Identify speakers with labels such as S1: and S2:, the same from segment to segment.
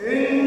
S1: إن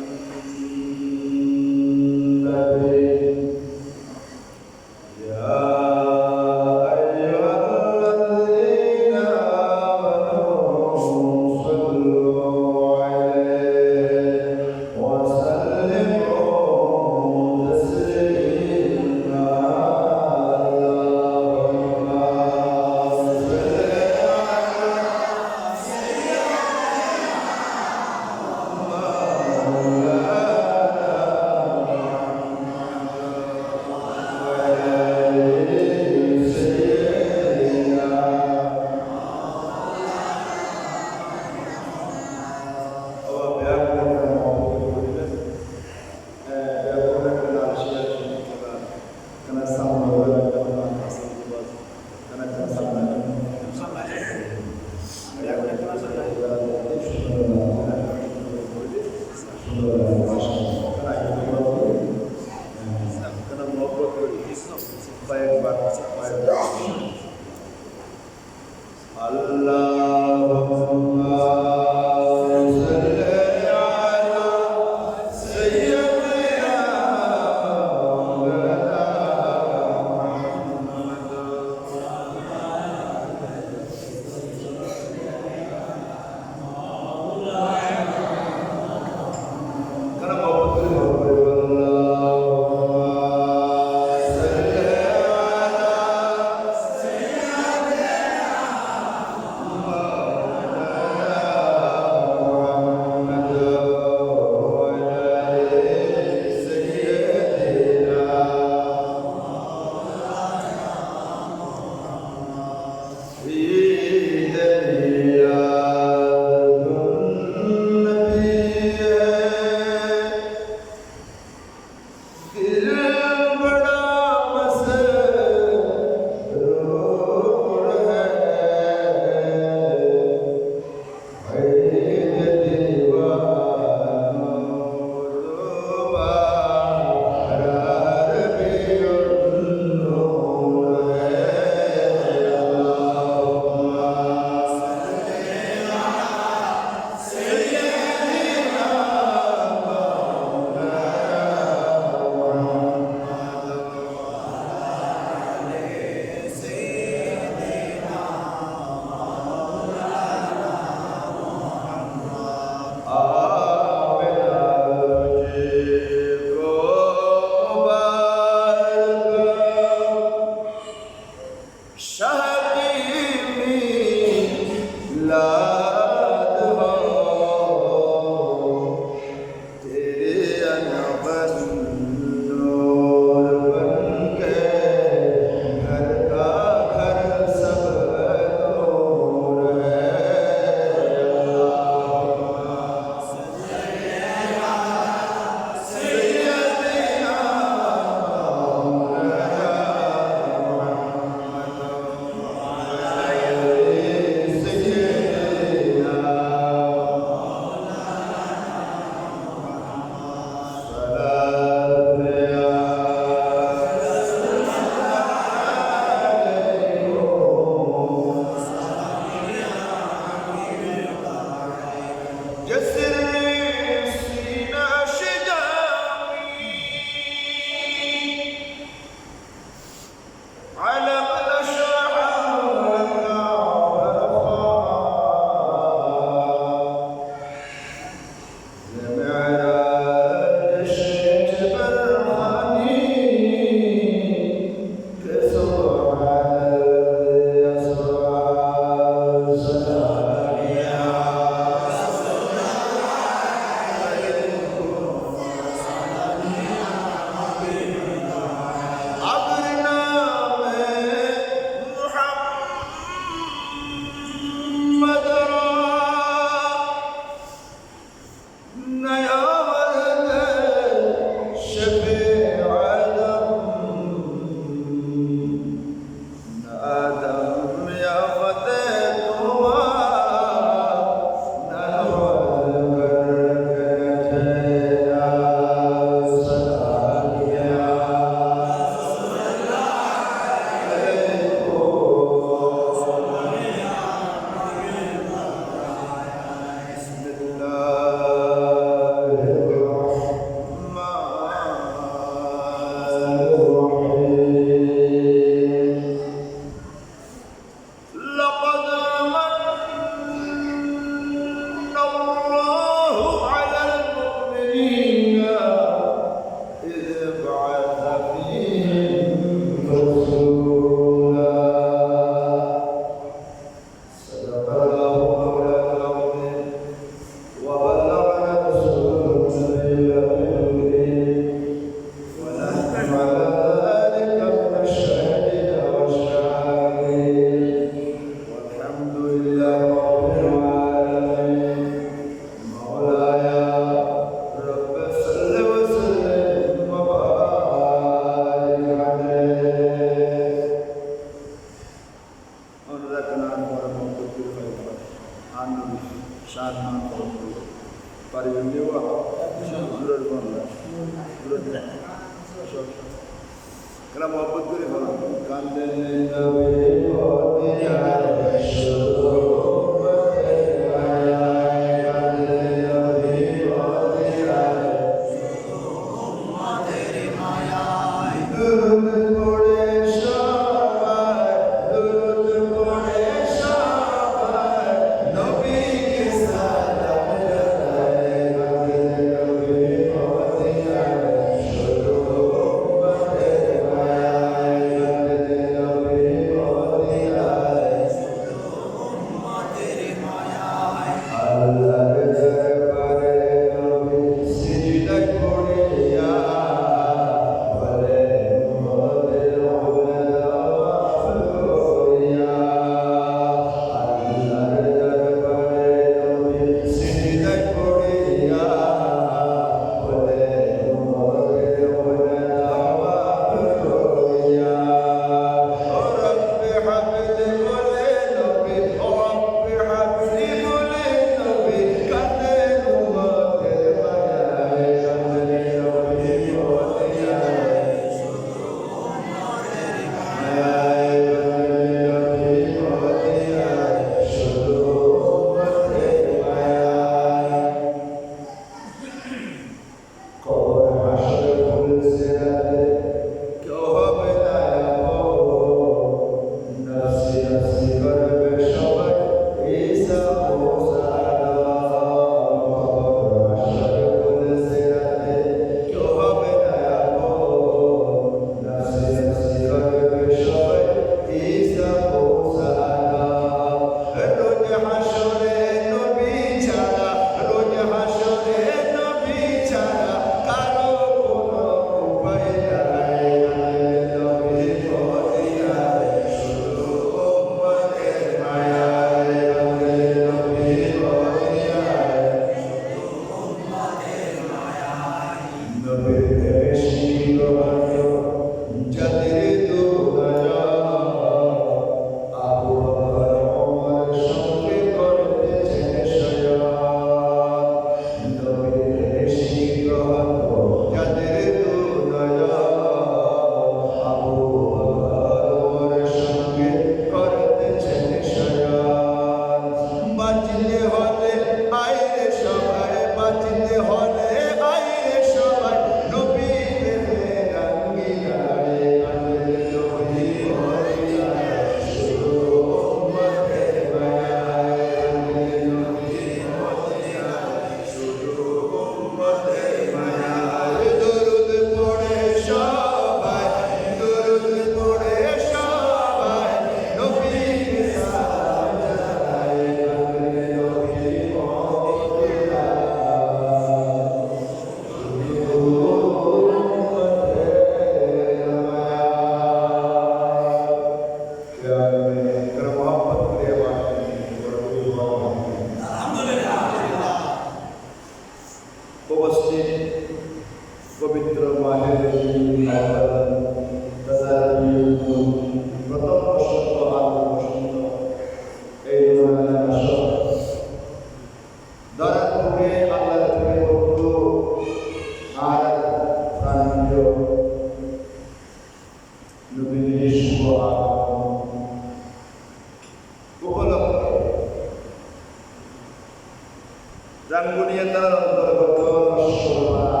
S1: রাঙ্গুনিয়া থানার অন্তর্গত নরসিংহপাড়া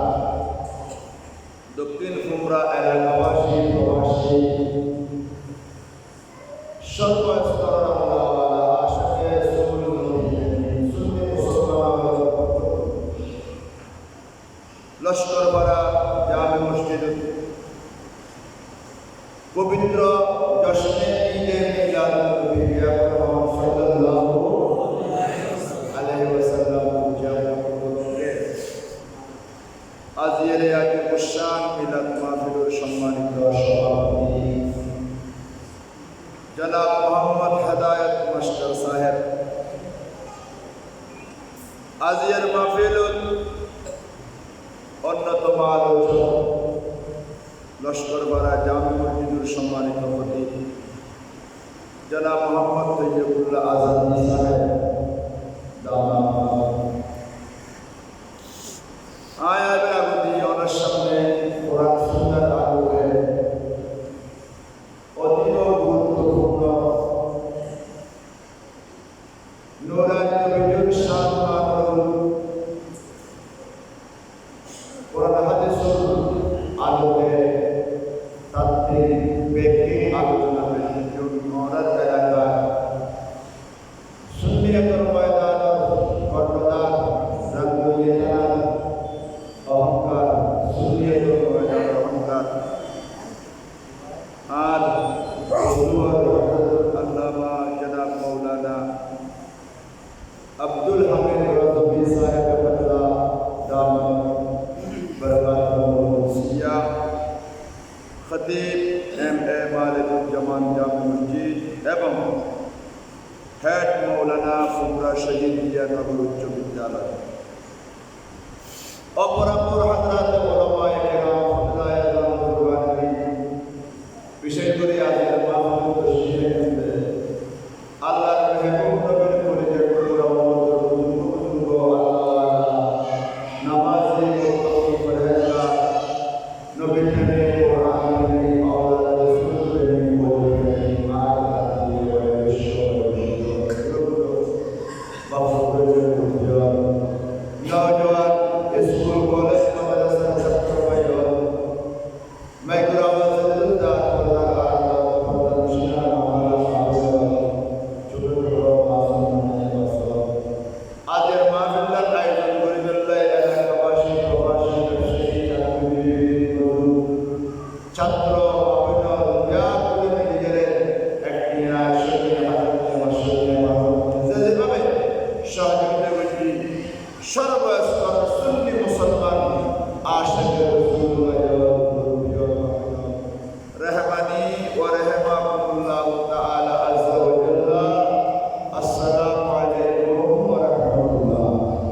S1: দক্ষিণ কুমড়া এলাকাবাসী প্রবাসী সর্বস্তরের আল্লাহওয়ালা আশিকে রাসূল সুন্নি মুসলমান লস্করপাড়া জামে মসজিদ পবিত্র জশ্নে ঈদে মিলাদুন নবী মুহাম্মদ সাল্লাল্লাহু আলাইহি ওয়াসাল্লাম উদযাপনে আজিয়ের আগে কুরআন মিলাদ মাহফিলের সম্মানিত সভাপতি জনাব মোহাম্মদ হেদায়েত মাস্টার সাহেব, আজিয়ের মাহফিলের অন্যতম আলোচক লস্করপাড়া জামে মসজিদের সম্মানিত খতিব জনাব মোহাম্মদ তৈয়বুল্লাহ আজাদ সাহেব আয়ার আগুদি ওনার সামনে কোরআন সুন্নাহর আলোকে অতীব গুরুত্বপূর্ণ নুরানি নবীর শান মানল কোরআন হাদিসের আলোকে তাত্ত্বিক ব্যক্তি আলোচনা করেছেন মরাদ এলাকার সুন্নিয়তের ময়দান কর্ণধার রাঙ্গুনিয়া অহংকার সুন্নিয়তের ময়দান অহংকার আর আল্লামা জনাব মৌলানা আব্দুল হামিদ রাজবি সাহেব বদলা দামত বরকাতুহু সিয়া খতিব এম.এ. মালিকুজ্জামান জামে মসজিদ এবং হেড মৌলানা কুমরা শহীদিয়া নগর উচ্চ বিদ্যালয় অপরাপর হাজরাত ওলামায়ে কেরাম ফাদলায়ে আযম কুরবানি বিশেষ করে আজকের মাহফিল তশরিফে আল্লাহর মেহবুব নবীর পরিচয় করে রহমতের বুজুর্গ আল্লাহ নামাজি মুত্তাকি পরহেজগার নবী প্রেমে কোরআন প্রেমে আওলাদ রাসূল প্রেমে ওলি প্রেমে মাআলাতি ওয়া বিশ্বরি নওজওয়ান স্কুল কলেজ মাদ্রাসা ছাত্র ভাই আজের মাহফিলের আয়োজন করে দিলে এলাকাবাসী প্রবাসী ব্যবসায়ী ছাত্র নিজের একটি যেভাবে সহযোগিতা করছি সর্বস্তর সুন্নি মুসলমান আশিকের রহমানি ওয়া রাহমাকুল্লাহ তাআলা আযজা ওয়া জাল্লা। আসসালামু আলাইকুম ওয়া রাহমাতুল্লাহ।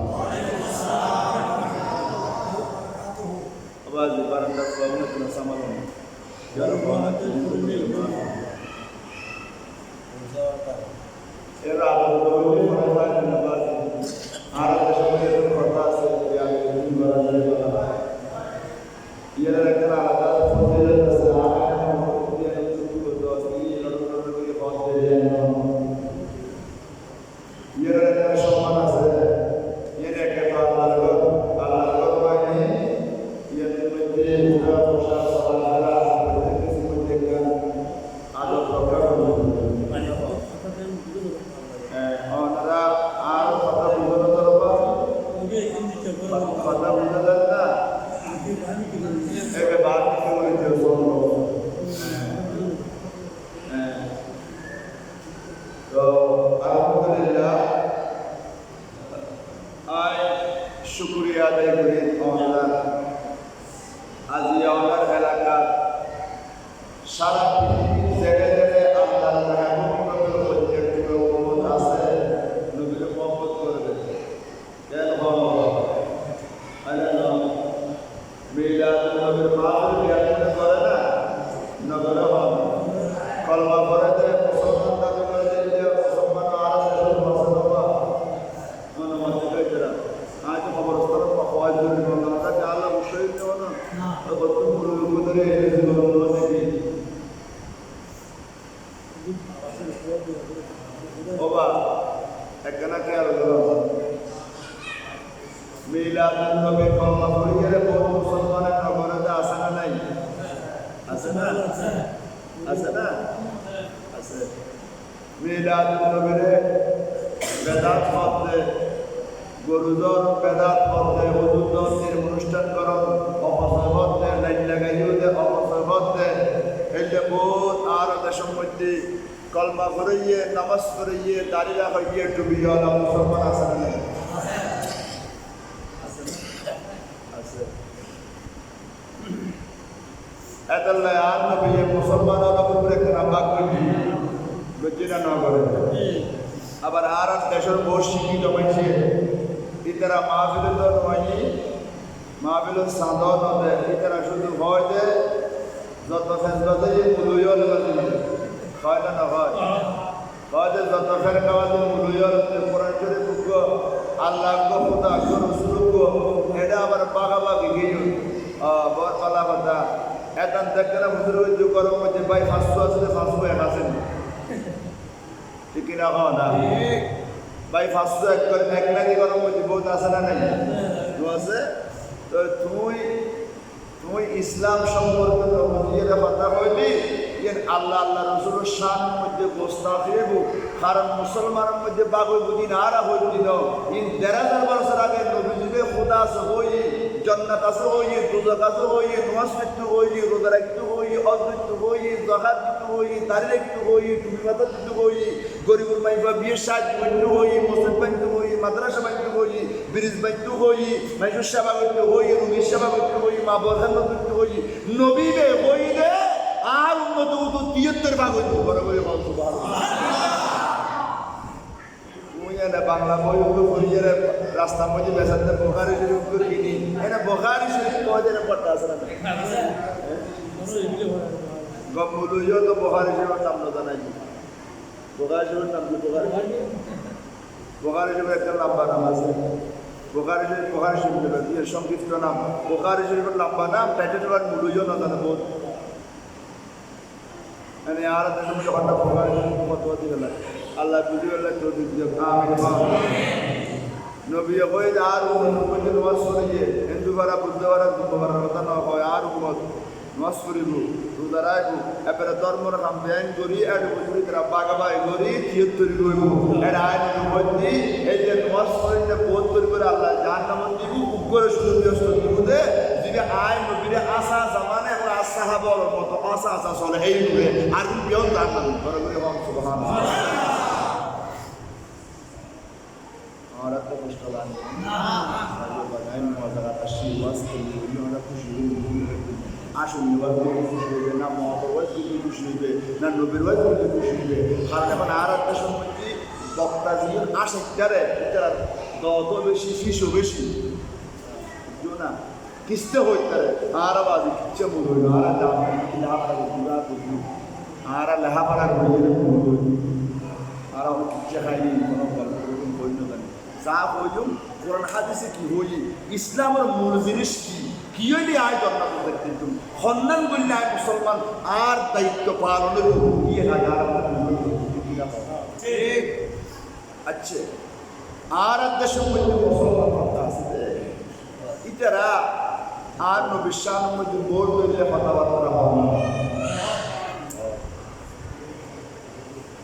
S1: ওয়া আলাইকুম আসসালাম ওয়া রাহমাতুল্লাহ। আওয়াজ বারান্দা সামনে কোন সামাল জারবানা এরা আদর করে পড়া নামাজ আর দেশে কথা আছে যে আমি দিন বারান্দা বলা ইয়ার একটা আলাদা ফজিলত আছে সম্মান আছে এর একটা আল্লাহর বাণী এর মধ্যে পুরা প্রশাস সালালা প্রত্যেক মধ্যে আলো প্রকাশ ওনারা আর কথা বুঝতে পারবা কথা বুঝতে না এবে বাদ করে দিও বলো তো আলহামদুলিল্লাহ আই শুকরিয়া আদায় করি আমাদের আজি আমার এলাকা সারা পৃথিবীর জায়গায় জায়গায় আল্লাহর মেহবুবের প্রত্যেক উম্মত আছে নবীর মহব্বত করবে কেন বাবা আল্লাহ মিলাদুন নবীর মাহফিল ইয়াদ করে না নগর হবে কলমা পড়ে দেয় মুসলমান দাবি করে দেয় যে মুসলমান আর দেশের মুসলমান অনুমতি পেয়েছে আজ খবরস্থান পাওয়া জরুরি বললাম যে আল্লাহ বিষয় কেউ না কত পুরো ধরে দেখি বাবা একখানা খেয়াল করো মিলাদুন নবী কলমা পড়িয়ে বহু মুসলমানের নগরতে আছে না নাই? আছে না? আছে না? আছে। মিলাদুন নবীরে বেদাত পড়তে, গরুজন বেদাত পড়তে, হুজুরদের অনুষ্ঠান করন, অপচয় করতে, লাইন লাগাইতে অপচয় করতে, এলে বহুত আর দেশের মধ্যে কলমা করিয়ে, নামাজ পড়িয়ে, দাঁড়িয়ে রাখিয়ে ডুবিয়ে মুসলমান আছে না নাই? এতাল্লাহ আর নবী মুসলমানের উপরে রাবাক করবি গজিরা না করে। আবার আর দেশের বহু শিক্ষিত হয়েছে ইতারা মাহফিল তো নয়, মাহফিল সাধন হতে ইতারা শুধু হয় যে যত ফেস বাজে মুলুয়ল হয় না না হয় যে যত ফের খাওয়াতে মুলুয়ল কোরআন শরীফ আল্লাহ গো খোদা গো রসুল গো এটা আবার বাগাবাগি গিয়ে বরপালা কথা এখন দেখতে না হুজুর ওই যে গরম হচ্ছে ভাই 500 আসলে 500 এক আছেন ঠিক না? না ভাই 500 এক করে এক নাকি গরম হচ্ছে বহুত আছে না নাই? তো আছে। তো তুই ইসলাম সম্পর্কে তো বুঝিয়ে কথা কইলি আল্লাহ আল্লাহ রসুলের শানের মধ্যে গোস্তাখিব, কারণ মুসলমানের মধ্যে বাগৈ বুঝি না আর হইতি ন ইন 1000 বছর আগে নবীজিকে খোদা আছে হই, জান্নাত আছে হই, দুজক আছে হই, নামাজ পড়তে হই, রোজা রাখতে হই, হজ করতে হই, যাকাত দিতে হই, দাড়ি রাখতে হই, টুপি মাথা দিতে হই, গরিবের মাইবা বিয়ে সাজ করতে হই, মসজিদ বানাতে হই, মাদ্রাসা বানাতে হই, ব্রিজ বানাতে হই, মানুষের সেবা করতে হই, রোগীর সেবা করতে হই, মা বোনের করতে হই, নবীরে হই রে আর উন্নত 73 ভাগ হইতো বরাবরই বলতো ভালো। তুই না বাংলা বই পড়িয়ে রাস্তার মধ্যে বেসাতে বোখারি শরীফ করে কিনি, এটা বোখারি শরীফ কয়দিনে পড়তে আসে না? গম্বুলুইও তো বোখারি শরীফের নাম না জানাই। বোখারি শরীফের নাম কি? বোখারি শরীফের একটা লম্বা নাম আছে। বোখারি শরীফের সংক্ষিপ্ত নাম বোখারি শরীফের লম্বা নাম, টাইটেল ওয়ার্ড মুলুইও না জানে বহুত। মানে আর দেশের মধ্যে ঘন্টা বোখারি শরীফ ফতোয়া দিবে না। আল্লাহ বুঝি আল্লাহ তৌফিক দিও। আমিন। নবী কই আর উম্মত নামাজ পড়িয়ে হিন্দু বারা বুদ্ধ বারা দুবারা কথা না হয় আর উম্মত নামাজ পড়িব রোজা রাখবো এবারে ধর্মর নাম বেআইন করি আর বুঝি তারা বাগাবাই করি 73 করব এর আইনের মধ্যে এই যে নামাজ পড়িলে 72 করে আল্লাহ জাহান্নাম দিব উপরে সুন্দর দিব দে যদি আইন নবীরে আসা জামানে আর সাহাবার মতো আসা চলে এই নূরে আর কেউ জান্নাত বড় করে বল সুবহানাল্লাহ। और तो कष्ट लाने ना बताएं मजा आता है वास्तव में ये खुशी আসল নিবাদ খুশি হবে না, মহাপরবাদ কিন্তু খুশি হবে না, নবীর বাদ কিন্তু খুশি হবে। কারণ এখন আর একটা সম্পত্তি বক্তা জীবন আসে যারে তারা দত বেশি ফিসও বেশি না কিস্তে হইতারে আর বাজি কিচ্ছে মুদ হইল আর দাম লেহাপাড়া পুরা করবি আর লেহাপাড়া করে আর কিচ্ছে খাইনি কোনো গল্প করুন বইন জানি যা বইম কোরআন হাদিসে কি হই ইসলামের মূল জিনিস কি হইলে আয় দরকার কিন্তু সন্ধান করলে আয় মুসলমান আর দায়িত্ব পালনের গিয়ে ঠিক আচ্ছা আর দেশের মধ্যে মুসলমান আছে ইতারা আর নবিশ্বাসের মধ্যে বোর করলে কথাবার্তা হবে না।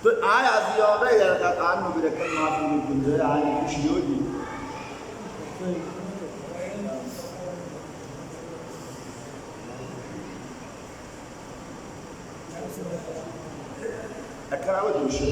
S1: তো আয় আজি হবে আর নবীর একটা মাহফিল করলে আয় খুশি হই একটা আবার দুশো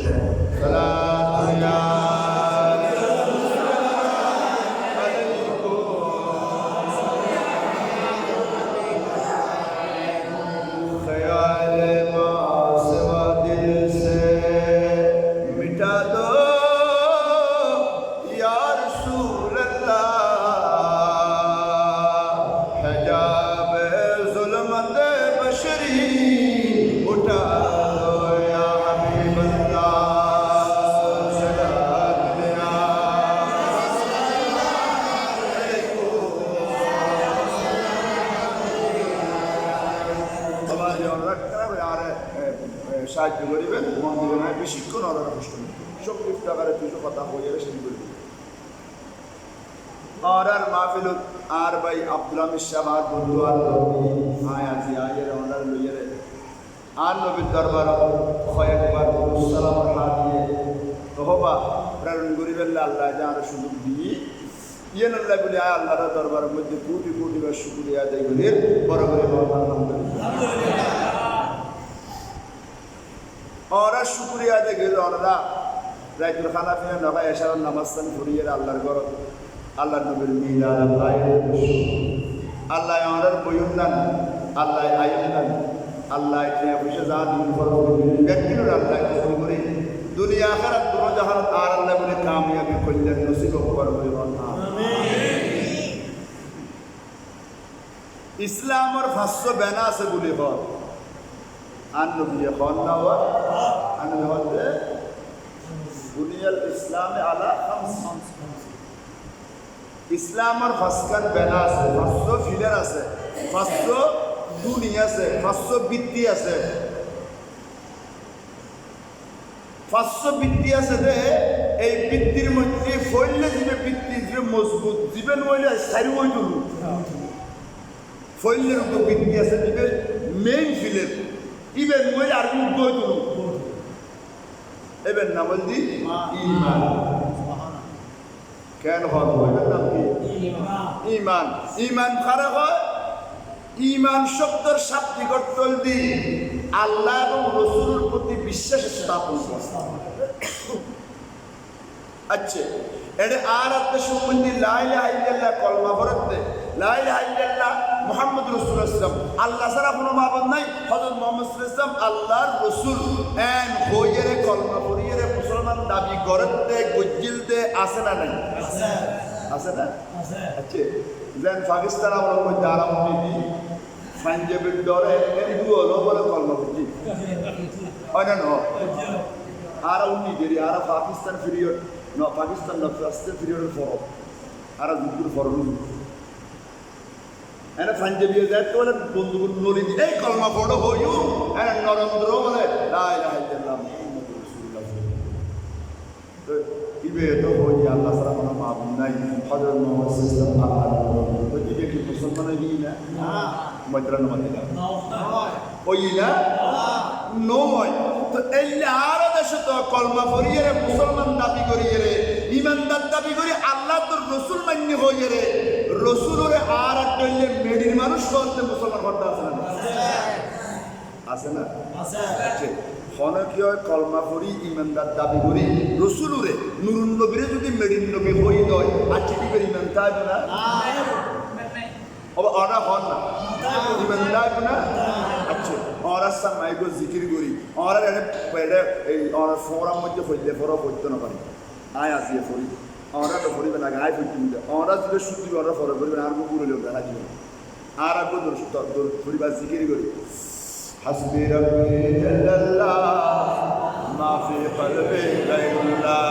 S1: সাহায্য করিবেন মন দিবেন না বেশিক্ষণ অর্ডার কষ্ট সব টাকার কিছু কথা হয়ে গেলে সেটি করবেন। और माहफिल आर भाई अब्दुल हामिद शाह बंधु आर आया जी आये ऑनर लुये आर नबी दरबार कयेकबार सालाम हादिए तोहबा प्रेरण करिबेल्ला आल्लाह जान सुजुग दी ये नल्ला बोले आय आल्लाहर दरबारेर मध्य कोटी कोटी बार शुक्रिया आदाय कরি বড় করে আলহামদুলিল্লাহ और शुक्रिया आदाय कরি ওনারা রাইতুল খানা ফিনা নগা এশার নামাজ সান পড়িয়ে আল্লাহর ঘর আল্লাহর নবীর মিলাদ আল্লাহ ওনার বয়ুন্নান আল্লাহ আয়ুন্নান আল্লাহ কে বুঝে যা দিন ফল ব্যক্তির আল্লাহ কবুল করে দুনিয়া আখিরাত দুনো জাহান আর আল্লাহ বলে কামিয়াবি কল্যাণ নসিব করবে আমিন ইসলামের ফাঁসশ বেনা আছে বলে বল আন নবী এখন না আন নবী দুনিয়ার ইসলামে আলা খামস ইসলামের ফাঁসকান বেনা আছে ফাঁসশ ফিলার আছে ফাঁসশ দুনিয়া আছে ফাঁসশ বৃত্তি আছে ফাঁসশ বৃত্তি আছে যে এই বৃত্তির মধ্যে ফইলে জীবে বৃত্তি জীবে মজবুত জীবে নইলে সারি হই তুলু ফইলের উপর বৃত্তি আছে জীবে মেইন ফিলের ইবেন নইলে আর কি গই তুলু এবেন নাম বলছি ঈমান কেন হয় এবেন নাম কি ঈমান ঈমান খারাপ হয় ঈমান শব্দের শাব্দিক অর্থ দি আল্লাহ এবং রাসূলের প্রতি বিশ্বাস স্থাপন করা আচ্ছা এর আর অর্থ সম্বন্ধে লা ইলাহা ইল্লাল্লাহ কলমা পড়তে লা ইলাহা ইল্লাল্লাহ মুহাম্মদুর রাসূলুল্লাহ সাল্লাল্লাহু আলাইহি ওয়াসাল্লাম আল্লাহ ছাড়া কোনো মাবুদ নাই হযরত মুহাম্মদ সাল্লাল্লাহু আলাইহি ওয়াসাল্লাম আল্লাহর রাসূল এন হইরে কলমা পড়িয়ে মুসলমান দাবি করতে গজ্জিলতে আছে না নাই আছে আছে না আছে আচ্ছা যেন পাকিস্তান আমরা মধ্যে আরাম দিই পাঞ্জাবের দরে হিন্দু হলো বলে কলমা পড়ি হয় না না আর উনি দেরি আর পাকিস্তান পিরিয়ড ন পাকিস্তান নফাস্তে পিরিয়ডের ফর আর দুপুর ফর এনে পাঞ্জাবি যায় তো বলে বন্ধু নলি দি এই কলমা পড়ো হইও এনে নরেন্দ্র বলে লা ইলাহা ইল্লাল্লাহ মুহাম্মাদুর রাসূলুল্লাহ তো ইবে তো হই আল্লাহ ছাড়া কোনো মাবুদ নাই হযরত মুহাম্মদ সাল্লাল্লাহু আলাইহি ওয়াসাল্লাম তো দিকে কি মুসলমান হই না না মজরা নমাদিলা নয় ওই না নয় তো এই আর দেশে তো কলমা পড়িয়ে মুসলমান দাবি করিয়ে রে ইমানদার দাবি করি আল্লাহ তোর রসুল মান্য হইয়ে রে রসুলের আর একটা মেডির মানুষ করতে মুসলমান করতে আছে না আছে না আছে হনে কি হয় কলমা পড়ি ইমানদার দাবি করি রসুলরে নুরুন নবীরে যদি মেডিন নবী হই দয় আর চিঠিবের ইমান থাকবে না অবা অনা হন না ইমান থাকবে না আচ্ছা ওরা সামাইগো জিকির করি ওরা এটা এই ওরা ফোরাম মধ্যে হইলে ফোরা হইতে না পারি আয় আসিয়ে ফরি ওরা তো ফরিবে না গায়ে ফিরতে নিতে ওরা যদি শুদ্ধি ওরা ফরে করবেন আর গুলো লোক দেখা দিবে আর আগে ফরিবা জিকির করি হাসবি রাব্বি জাল্লাল্লাহ মাফি কলবে গায়রুল্লাহ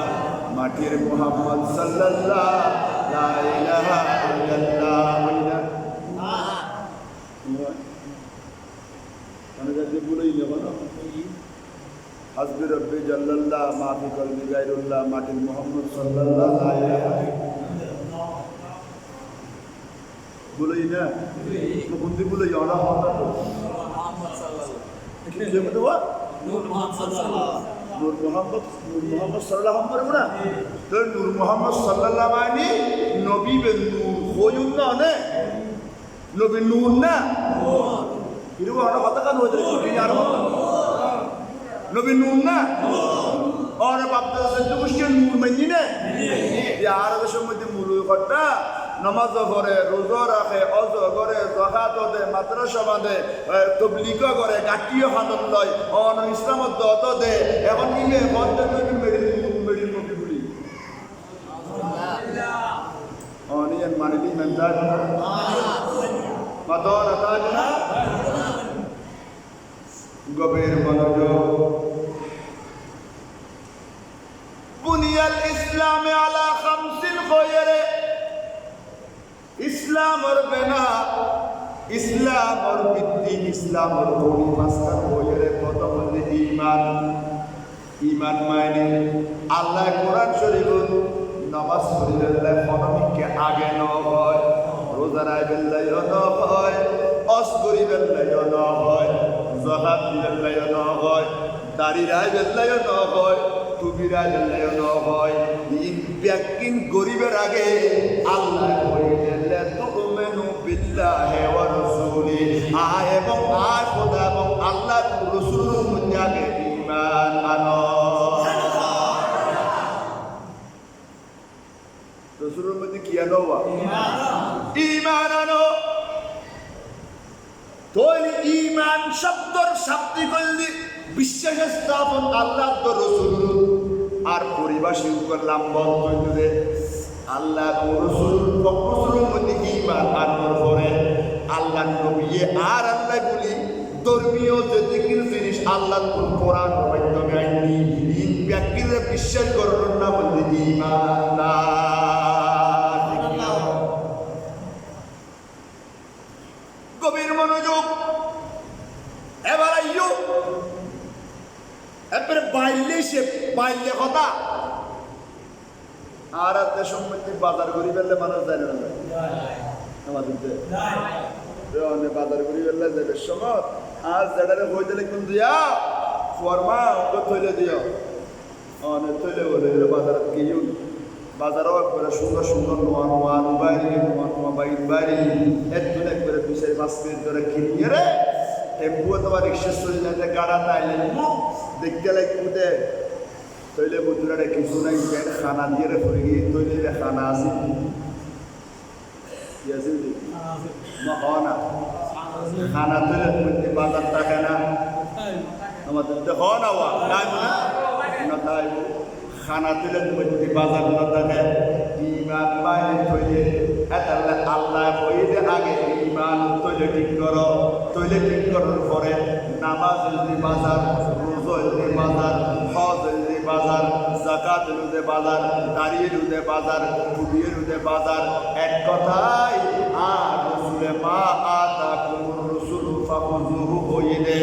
S1: মাটির মুহাম্মদ সাল্লাল্লাহ লা ইলাহা ইল্লাল্লাহ হাসবি রব্বি জাল্লাল্লাহ মাফি কলবি গায়রুল্লাহ মাটির মুহাম্মদ সাল্লাল্লাহু আলাইহি ওয়াসাল্লাম বলেই না তো বুদ্ধি বলে জানা হয় না মুহাম্মদ সাল্লাল্লাহু কি যে বলবা নূর মুহাম্মদ সাল্লাল্লাহু নূর মুহাম্মদ সাল্লাল্লাহু আলাইহি ওয়াসাল্লাম তো নূর মুহাম্মদ সাল্লাল্লাহু মানে নবী বে নূর হইউন না নে নবী নূর না ইরু আমরা কথা কান হইতে কি আর নবী নূর না और बाप दादा से कुछ के नूर में नहीं ने यार तो शो मुझे मुलु करता नमाज करे रोजा रखे अज़ो करे ज़कात दे माद्रासा बांधे तबलीग करे गाटियो खानन लय और इस्लाम दत दे এখন কি হে বন্ধ করে মেডি নবী বলি অনিয়ন মানবী মেন্দার মাদর তাজনা গবের মনোযোগ বুনিয়াল ইসলামে আলা খামসিন খয়রে ইসলাম और बिना इस्लाम और बिद्दी इस्लाम और कोई मस्कर खयरे प्रथम হলো ঈমান ঈমান মানে আল্লাহ কোরআন শরীফ নামাজ পড়িলে ফনমিকে আগে নয়, রোজারায় বেল্লাইও নয়, অস্করি বেল্লাইও নয়, জহাব বেল্লাইও নয়, দাড়িরায় বেল্লাইও নয়, টুবিরায় বেল্লাইও নয়। এই ব্যাকিন গরিবের আগে আল্লাহ বলিলেন তুমিনু বিল্লাহি ওয়া রাসূলি, আয় এবং আর খোদা এবং আল্লাহ রাসূলের মধ্যে আগে ঈমান আনো। রাসূলের মধ্যে কি আনো? ঈমান আনো। তাহলে ঈমান শব্দর শাব্দিক অর্থ বিশ্বাস স্থাপন আল্লাহ তো রাসূল আর পরিভাষিত করলাম বন্ধুদের আল্লাহ ও রাসূলের মধ্যে ঈমান আনার পরে আল্লাহ নবী আর আল্লাহ বলি ধর্মীয় যে জিনিস আল্লাহ কোরআন মাধ্যমে আইনি এই ব্যক্তির বিশ্বাস করার নাম হচ্ছে ঈমান। গভীর মনোযোগ। এবার আইয়ো এবারে বাইলে কথা আর সম্মতি বাজার করি ফেললে মানুষ যায় না আমাদের বাজার করি ফেললে যাবে সময় আজ যেটারে হয়ে দিলে কিন্তু ফরমা ওকে থইলে দিও অনেক থইলে বলে বাজার গিয়েও বাজারও একবারে সুন্দর সুন্দর নোয়া নোয়া বাইরে নোয়া নোয়া বাইরে একদিন একবারে 2-5 মিনিট ধরে কিনিয়ে রে টেম্পু অথবা রিক্সা চলে যাতে গাড়া নাইলে দেখতে লাগবে তৈলে বন্ধুরা কিছু নাই খানা দিয়ে রে পড়ে গিয়ে তৈলে খানা আছে কি আছে না খানা তৈলে মধ্যে বাজার থাকে না আমাদের তো হয় না না তাই খানা তৈলে মধ্যে বাজার না থাকে ঈমান বাইরে তৈলে এতালে আল্লাহ বইলে আগে ঈমান তৈলে ঠিক করো তৈলে ঠিক করার পরে নামাজ বাজার রোজা বাজার হজ বাজার যাকাত বাজার দাঁড়িয়ে বাজার টুবিয়ে বাজার এক কথায় আর রাসূলে মা আতাকুমুর রাসূলু ফাখুযুহু বইলে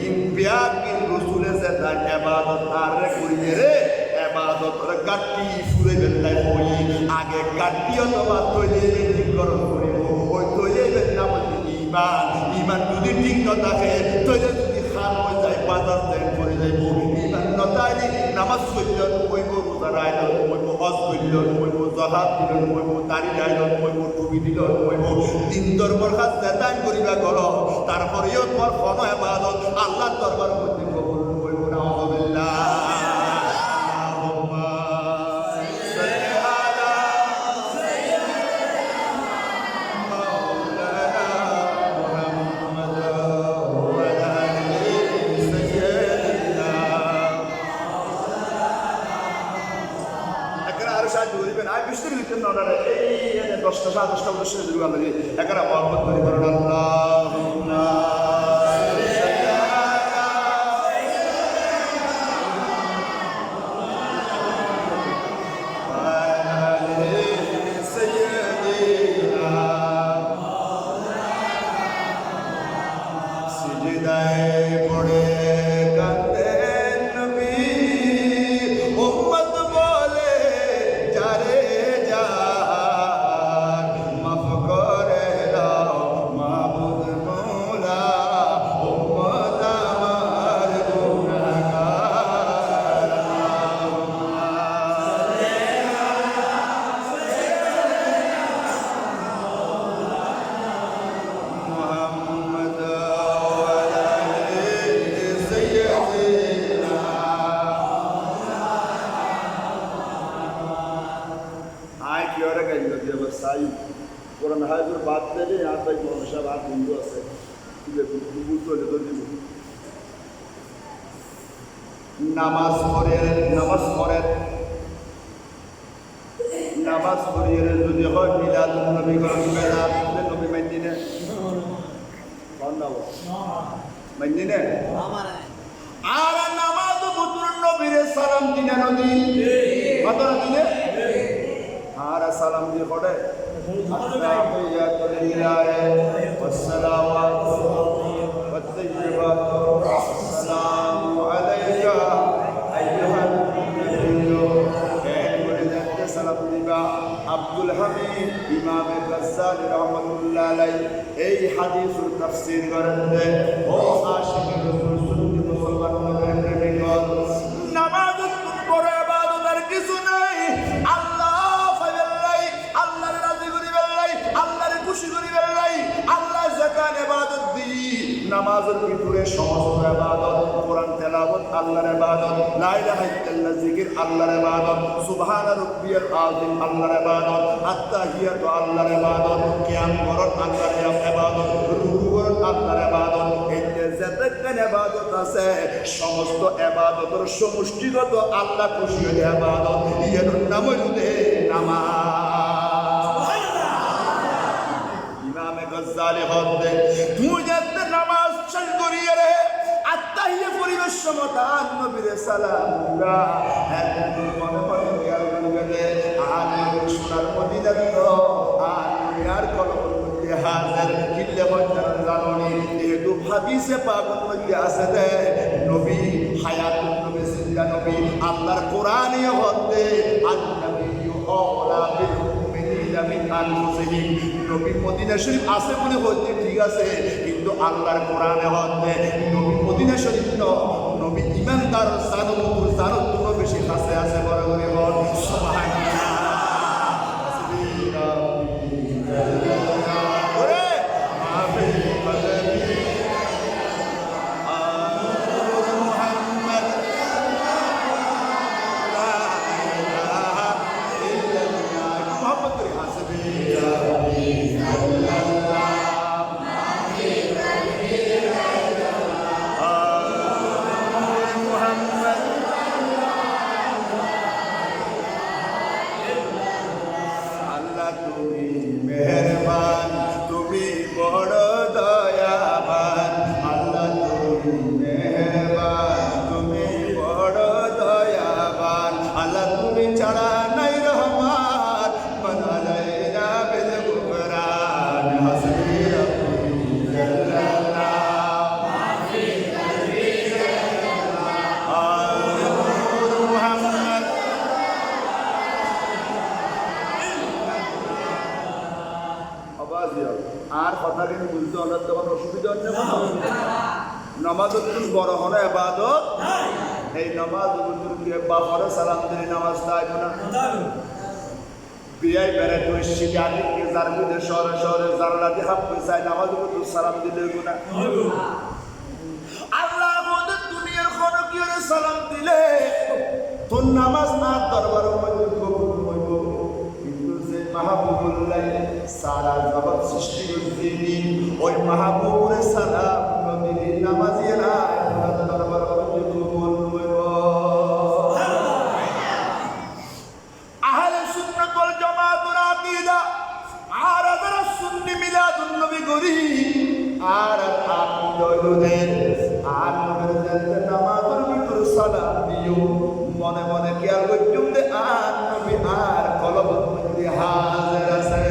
S1: ইমবিয়াকিন রাসূলে যেটা ইবাদত আর করিয়ে রে ইবাদত রে গাটি ফুরে গেলাই বই আগে গাটি অথবা তৈলে ঠিক করো করিব ওই তৈলে নাম ঈমান। ঈমান যদি ঠিক না থাকে তৈলে যদি খান হয়ে যায় বাজার দেন করে যাইব ঈমান নতাইলে নামাজ পড়ল কইব রোজা রাখল কইব হজ করল কইব যাকাত দিল কইব দাড়ি রাখল কইব টুপি দিল কইব দিন দরবার কাজ দান করিবা করো তারপরেও তোমার কোনো ইবাদত আল্লাহর দরবারের মধ্যে কবুল কইব না। আলহামদুলিল্লাহ। দশটা সাড়ে 10টা বছর শুরু আল্লাহ একারা মহব্বত করে করেন আল্লাহুম্মা সিজদায় পড়ে কাঁদেন নবী উম্মত বলে যারে যা बात ले यहाँ तक हमेशा बात हिंदू আছে নামাজ পড়ে যদি হয় মিলাদুন নবী করেন মিলাদ নবী মাইদিনে মাইদিনে আর নামাজ বুতুর নবীর সালাম দিনে নদী কত দিনে আর সালাম দিয়ে পড়ে التحيات لله والصلوات والطيبات السلام عليك أيها النبي سلام আব্দুল হামিদ ইমাম গাজ্জালি রহমাতুল্লাহ আলাইহি এই হাদিসের তাফসীর করেন যে ও আশিক রাসূল সুন্নি মুসলমানদের প্রেমিকগণ নামাজ বড় ইবাদত আর কিছু নাই আল্লাহ ফাইলাই আল্লাহর রাজি করিবেন লাই আল্লাহর খুশি করিবেন লাই আল্লাহ যাকাত ইবাদত দি নামাজের ভিতরে সমস্ত ইবাদত কোরআন তেলাওয়াত আল্লাহর ইবাদত লা ইলাহা ইল্লাল্লাহ জিকির আল্লাহর ইবাদত সুবহান রাব্বিয়াল আযীম আল্লাহর ইবাদত আত্তাহিয়াতু আল্লাহর ইবাদত কিয়াম করত আল্লাহর ইবাদত রুকু করত আল্লাহর ইবাদত এই যতক্ষণ ইবাদত আছে সমস্ত ইবাদতের সমষ্টিগত আল্লাহ খুশি হয়ে ইবাদত এর নাম হইল নামাজ ইমাম গাজ্জালি হদে তুই যাতে নামাজ শেষ করিয়ে রে আত্তাহিয়া পরিবেশ সমাধান নবীর সালাম হ্যাঁ মনে মনে খেয়াল করবে আর সোনার মদিনা তো আর ইয়ার কলমের মধ্যে হাজার কিল্লে বন্ধন জাননি যেহেতু হাদিসে পাকের মধ্যে আছে যে নবী হায়াতুন নবী জিন্দা নবী আল্লাহর কোরআনে হদে আন-নবিয়্যু আওলা বিল মুমিনিনা মিন আনফুসিহিম নবী মদিনা শরীফ আছে বলে হচ্ছে ঠিক আছে কিন্তু আল্লাহর কোরআনে হদে নবী মদিনা শরীফ নবী ইমানদার সানুর জানুর কোনো বেশি কাছে আছে বড় করে বল সুবহানাল্লাহ ওরে মাফি কদমি মুহাম্মদ লা ইলাহা ইল্লাল্লাহ মুহাম্মদ করে হাসবি আল্লাহ মাফি কদমি মুহাম্মদ আল্লাহ তুমি মেহেরবান তুমি বড় দয়াবান আল্লাহ তুমি মেহেরবান তুমি বড় দয়াবান আল্লাহ তুমি ছাড়া নাই রহমান বানালাইনা বিল গুফরান হাসবি রাব্বি জাল্লাল্লাহ মাফি কদমি মুহাম্মদ আর কথা কিন্তু বুঝতে হলে তখন অসুবিধা হচ্ছে নামাজ বড় হলো ইবাদত এই নামাজ বাপরে সালাম দিলে নামাজ তাই না বিয়াই বেড়ে তো শিখে আগে যার মধ্যে শহরে শহরে জানলাতে হাফ চাই নামাজ সালাম দিলে গুণা আল্লাহ আমাদের দুনিয়ার খনকীয় সালাম দিলে তোর নামাজ না দরবারের মধ্যে কবুল হইব কিন্তু যে মাহবুবুল্লাহ সারা জগৎ সৃষ্টি করছিনি ওই মাহবুবের সালাম নবীর নামাজিরা দরবারের মধ্যে কবুল হইব আহলে সুন্নাত ওয়াল জামাতের আকীদা আর যারা সুন্নি মিলাদুন নবী করি আর আকিদাদের আর নবীর নামাজের ভিতর সালাম দিও মনে মনে খেয়াল করতুম যে আর নবী আর কলবের মধ্যে হাজির আছে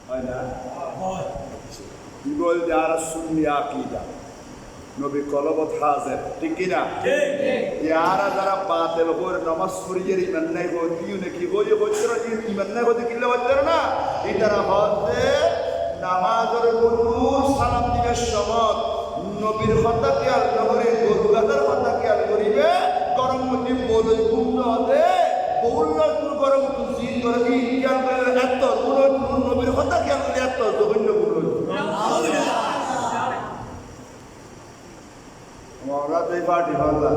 S1: হয় না কি বল যারা সুন্নি আকীদা নবী কলবত হাজির ঠিক কি না ইয়ারা যারা বাতিল করে নামাজ পড়িয়ে ইমান নাই গো দিও নাকি বই বলছিল ইমান নাই গো কিলে বলছিল না এটারা হতে নামাজের কোনো সালাম দিবের সময় নবীর কথা খেয়াল করে গরু গাদার কথা খেয়াল করিবে গরম মধ্যে বলই গুণ হতে বহুল গরম জিন করে কি খেয়াল করে এত নবীর কথা খেয়াল করে এত জঘন্য গুণ আমরা তো এই পার্টি হল্লা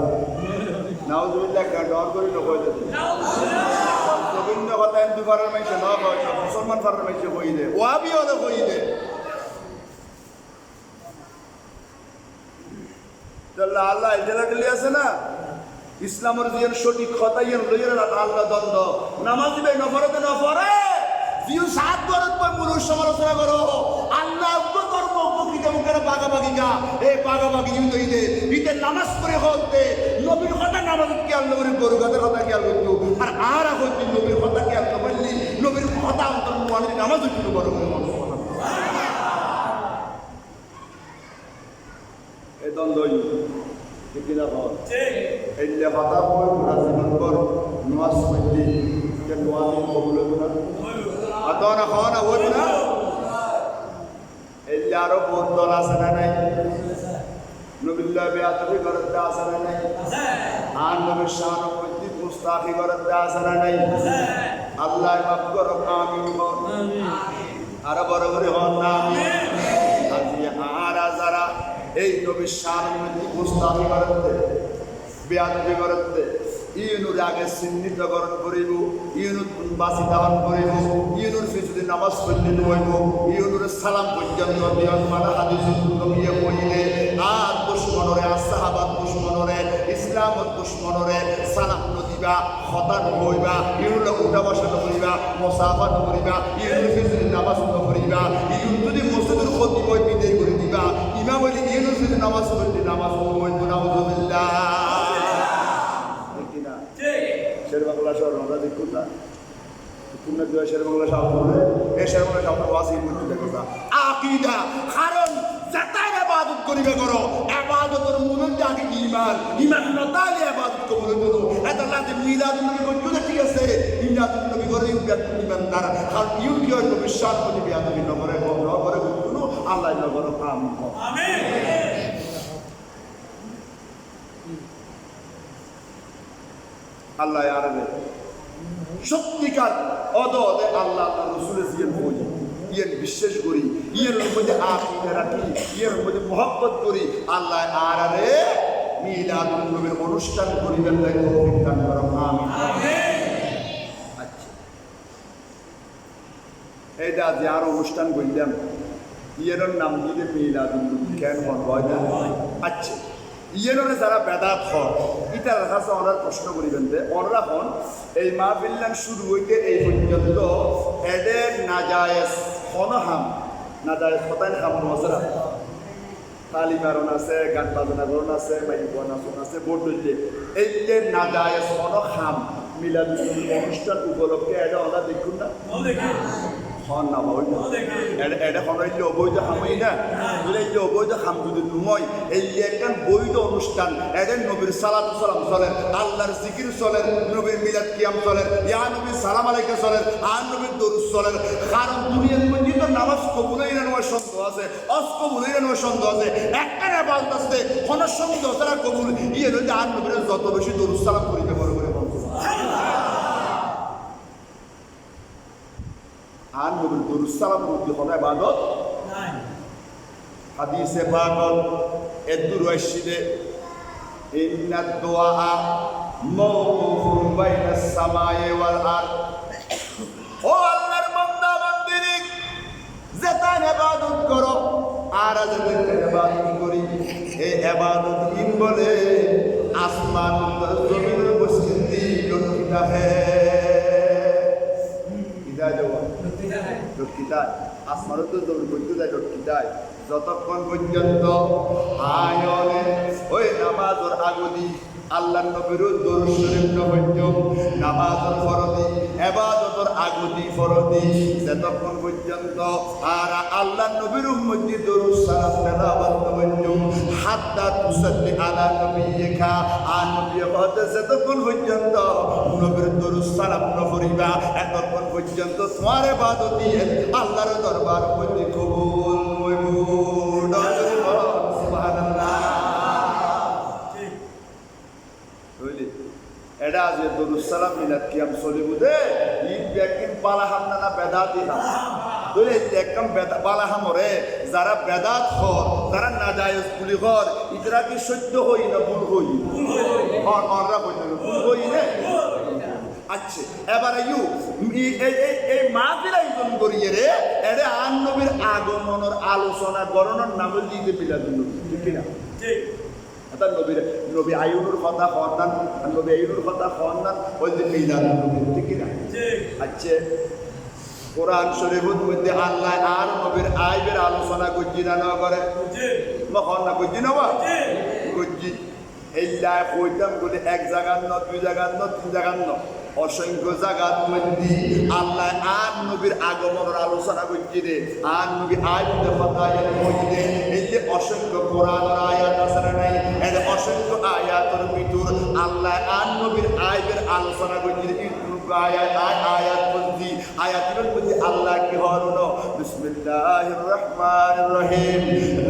S1: নাউজুবিল্লাহ ডর করি না কই দিতে জঘন্য কথা হিন্দু পাড়ার মাইসে না কয় মুসলমান পাড়ার মাইসে কই দে ওয়াবি হলে কই দে আল্লাহ জেলাগুলি আছে না ইসলামের যে সঠিক কথা আল্লাহ দ্বন্দ্ব নামাজ দিবে নফরতে নফরে জিও সাত গরত পর পুরুষ সমালোচনা করো আল্লাহ কর্ম উপকৃত মুখের বাগাবাগি গা এই বাগাবাগি ইউদ হইতে ঈদের নামাজ পড়ে হতে নবীর কথা নামাজ খেয়াল নবীর গরু গাছের কথা খেয়াল করতো আর এখন নবীর কথা খেয়াল না বললি নবীর কথা অন্তর নামাজ শুরু করো এই দ্বন্দ্ব এই যে হতা বই পুরা জীবনভর নামাজ পড়লি যে নামাজ কবুল হইব না অত না হওয়া না হইব না এই যে আরো বহুত দল আছে না নাই নবিল্লাহ বেয়াদবি করতে আছে না নাই আর নবীর শান ও মসজিদ মুস্তাফি করতে আছে না নাই আল্লাহ মাফ করো আমিন আর বড় করে হন না আমিন আর যারা এই নবীর শান ও মসজিদ মুস্তাফি করতে বেয়াদবি করতে ইউনুর আগে চিহ্নিতকরণ করিব ইউনুর বাসি দাওয়ান করিব ইউনুর ফিজুদি নামাজ পড়লে হইব ইউনুর সালাম পর্যন্ত বিয়ন মানা হাদিস নবিয়ে কইলে আর দুশমনরে আসহাবাত দুশমনরে ইসলাম দুশমনরে সালাম নদিবা খতান হইবা ইউনুর উঠা বসা করিবা মুসাফা করিবা ইউনুর ফিজুদি নামাজ পড়িবা ইউন যদি মসজিদের খতিব হই বিদায় করে দিবা ইমাম বলি ইউনুর ফিজুদি নামাজ পড়লে নামাজ হইব নাউজুবিল্লাহ শের বাংলা শহর আমরা দেখুন না পূর্ণ জয় শের বাংলা শহর বলে এই শের বাংলা শহর ওয়াসি করতে দেখো না আকীদা কারণ যাতাই ইবাদত করিবে করো ইবাদতের মূলে আগে ঈমান না তাহলে ইবাদত কবুল করো এটা লাগে মিলাদুন নবী বলতে ঠিক আছে মিলাদুন নবী করে ঈমানদার আর ইউ কি হয় বিশ্বাস করে বিয়াদবি নগরে নগরে কোনো আল্লাহ নগরে আমিন আমিন আল্লাহ আরবে সত্যিকার অদে আল্লাহ রসুলের জিয়ান বই ইয়ের বিশ্বাস করি ইয়ের মধ্যে আকীদা রাখি ইয়ের মধ্যে মহব্বত করি আল্লাহ আরবে মিলাদুন নবীর অনুষ্ঠান করিবেন তাই তৌফিক দান করো আমিন আচ্ছা এইটা যে আর অনুষ্ঠান কইলাম ইয়ের নাম দিলে মিলাদুন নবী কেন হয় না আচ্ছা ইয়েনরে যারা বেদাত হন ইটার কাছে ওনার প্রশ্ন করিবেন যে ওনারা হন এই মাহফিল্লান শুরু হইতে এই পর্যন্ত এদের নাজায়েজ হনহাম নাজায়েজ হতাইন হাম মজরা তালিমারণ আছে গান বাজনা করণ আছে মাইকন আছে বোর্ড হইতে এই যে নাজায়েজ হনহাম মিলাদুন অনুষ্ঠান উপলক্ষে এটা ওনারা দেখুন না হন না বই এটা কোনো এই অবৈধ হামই না বলে এই অবৈধ হাম যদি নয় এই একটা বৈধ অনুষ্ঠান এদের নবীর সালাতু সালাম চলেন আল্লাহর জিকির চলেন নবীর মিলাদ কিয়াম চলেন ইয়া নবীর সালাম আলাইকা চলেন আর নবীর দরুদ চলেন কারণ দুনিয়ার মধ্যে তো নামাজ কবুলই না নেওয়ার সন্দেহ আছে অসকবুলই না নেওয়ার সন্দেহ আছে একটা ইবাদত আছে কোন সন্দেহ ছাড়া কবুল ইয়ে যদি আর নবীর যত বেশি দরুদ সালাম করিতে বড় করে আর নবীর দরুদ সালাম করতে হবে ইবাদত নাই হাদিসে পাকত এদুর ওয়াইশিদে ইন্নাদ দুআ মাওকুফুন বাইনাস সামায়ে ওয়াল আরদ ও আল্লাহর বান্দা বান্দিনী যেটা ইবাদত করো আর যেটা ইবাদত করি এই ইবাদত কিন বলে আসমান জমিনের মসজিদে লটকিতা হে লটকিতায় আসমানও তো দৌড় করতে যায় লটকিতায় যতক্ষণ পর্যন্ত আয়নে ওই নামাজের আগদি আল্লাহ নবীর দরুদ শরীফ নবজ্জম নামাজের ফরদি ইবাদতের আগদি ফরদি যতক্ষণ পর্যন্ত আর আল্লাহ নবীর উম্মতি দরুদ সালাম তেলাওয়াত নবজ্জম হাত্তা তুসাল্লি আলা নবিয়িকা আর নবী হতে যতক্ষণ পর্যন্ত নবীর দরুদ সালাম নফরিবা এতক্ষণ পর্যন্ত তোমার ইবাদতি আল্লাহর দরবার মধ্যে কবুল হইব সুবহানাল্লাহ এটা যে দরুদ সালাম মিলাদ কিয়াম চলিব দে ঈদ ব্যাকিন পালাহাম না বেদাতি হাম দলে একদম পালাহামরে যারা বেদাত হর যারা নাজায়েজ কুলি হর ইতরা কি সত্য হই না ভুল হই হর অনরা কই না ভুল হই না আচ্ছা এবারে ইউ এই মাহফিল আয়োজন করিয়ে রে এরে আন নবীর আগমনের আলোচনা গণনার নাম দিতে মিলাদুন নবী ঠিক না ঠিক এটা নবী আয়ুনুর কথা হন্নান নবী আয়ুনুর কথা হন্নান ওই যে মিলাদুন নবী ঠিক না ঠিক আচ্ছা কোরআন শরীফের মধ্যে আল্লাহ আর নবীর আইবের আলোচনা করছি না করে মখন না করছি না করছি এই লাইফ হইতাম বলে এক জায়গার ন দুই জায়গার ন তিন জায়গার ন অসংখ্য জায়গার মধ্যে আল্লাহ আর নবীর আগমনের আলোচনা করছি রে আর নবী আইবের কথা মধ্যে এই যে অসংখ্য কোরআনের আয়াত আছে না নাই এর অসংখ্য আয়াতের ভিতর আল্লাহ আর নবীর আয়াতের আলোচনা করতে আয়াত বলছি আয়াতের মধ্যে আল্লাহ কি হলো বিসমিল্লাহির রহমানির রহিম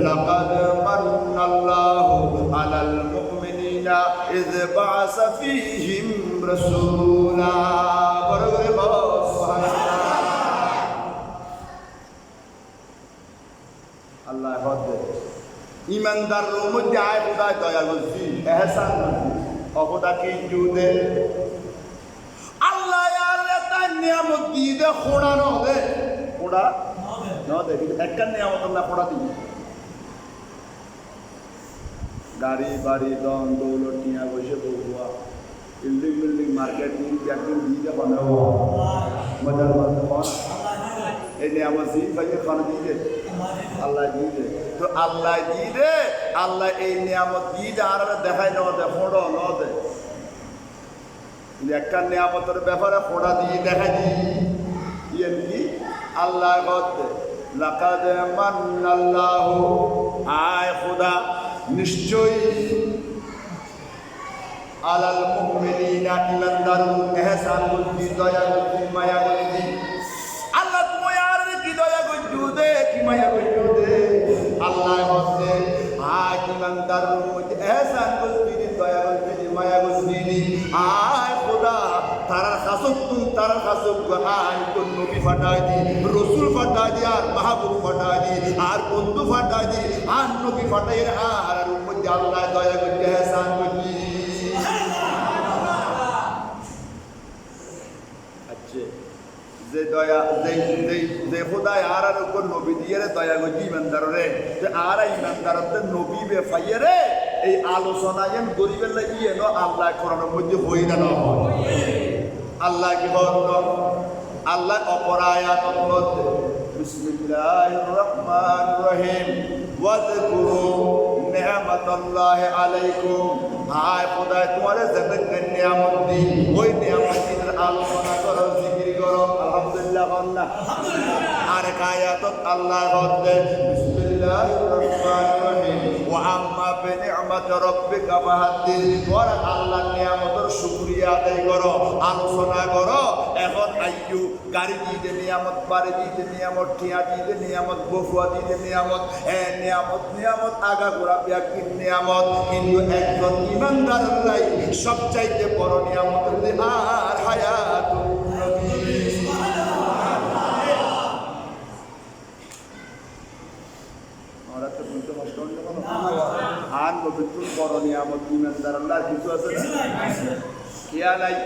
S1: লাকাদ মান্নাল্লাহু আলাল মুমিনিনা ইয বাআসা ফীহিম রাসূলা বড় করে বলো সুবহানাল্লাহ আল্লাহ হদে ইমানদারের মধ্যে আয় খোদা দয়া করছি এহসান করছি অখোদা কি জুদে আল্লাহ আর একটা নিয়ামত দিয়ে দে খোড়া ন দে খোড়া ন দে একটা নিয়ামত আল্লাহ খোড়া দিই গাড়ি বাড়ি দন দৌলত টিয়া বসে বউয়া বিল্ডিং বিল্ডিং মার্কেট একদিন দিয়ে দে বানাবো মজার বাদ এই নিয়ামত দিয়ে ভাই খানা দিয়ে দে আল্লাহ দিয়ে দে তো আল্লাহ দিয়ে দে আল্লাহ এই নিয়ামত দিয়ে দে আর দেখাই ন দে খোড়ো ন দে একটা নিয়ামতের ব্যাপারে ফোড়া দিয়ে দেখা দিই কি আল্লাহ লাকাদ মান্নাল্লাহু আয় খোদা নিশ্চয়ই আলাল মুমিনিনা ইমানদারুন এহসান করছি দয়া করছি মায়া করছি আল্লাহ তুমি আর কি দয়া করছো দে কি মায়া করছো দে আল্লাহ হচ্ছে আয় ইমানদারুন মধ্যে এহসান করছি দয়া করছি মায়া করছি আয় খোদা তারা খাসুক আয় কোন নবী ফাটাই দি রসুল ফাটাই দি আর মাহবুব ফাটাই দি আর বন্ধু ফাটাই দি আর নবী ফাটাই আর মধ্যে আল্লাহ দয়া করছি এহসান করছি আচ্ছা যে দয়া যে খোদায় আর উপর নবী দিয়ে দয়া করছি ইমানদারে যে আর ইমানদারতে নবী বে ফাইয়ে রে এই আলোচনা যেন গরিবের লাগিয়ে ন আল্লাহ কোরআনের মধ্যে হই না আল্লাহ কি বলল আল্লাহ অপর আয়াতের মধ্যে বিসমিল্লাহির রহমানির রহিম ওয়াযকুরু নি'মাতাল্লাহি আলাইকুম আয় খোদা তোমারে যে নিয়ামত দি ওই নিয়ামতের আলোচনা করো জিকির করো আলহামদুলিল্লাহ আল্লাহ আর আয়াত আল্লাহ বলতে বিসমিল্লাহির রহমানির রহিম ওয়া আম্মা বিনি'মাতি রাব্বিকা ফাহাদ্দিস ওরা আল্লাহর নিয়ামতের শুকরিয়া আদায় করো আলোচনা করো এখন আইয়ু গাড়ি দিয়ে নিয়ামত বাড়ি দিয়ে নিয়ামত ঠিয়া দিয়ে নিয়ামত বফুয়া দিয়ে নিয়ামত নিয়ামত আগা গোড়া ব্যক্তির নিয়ামত কিন্তু একজন ইমানদার লাই সবচাইতে বড় নিয়ামত আর হায়াতুন নবী আমরা তো বুঝতে কষ্ট হলো আর নবীর বড় নিয়ামত ইমানদার আল্লাহ কিছু আছে না কিয়া নাই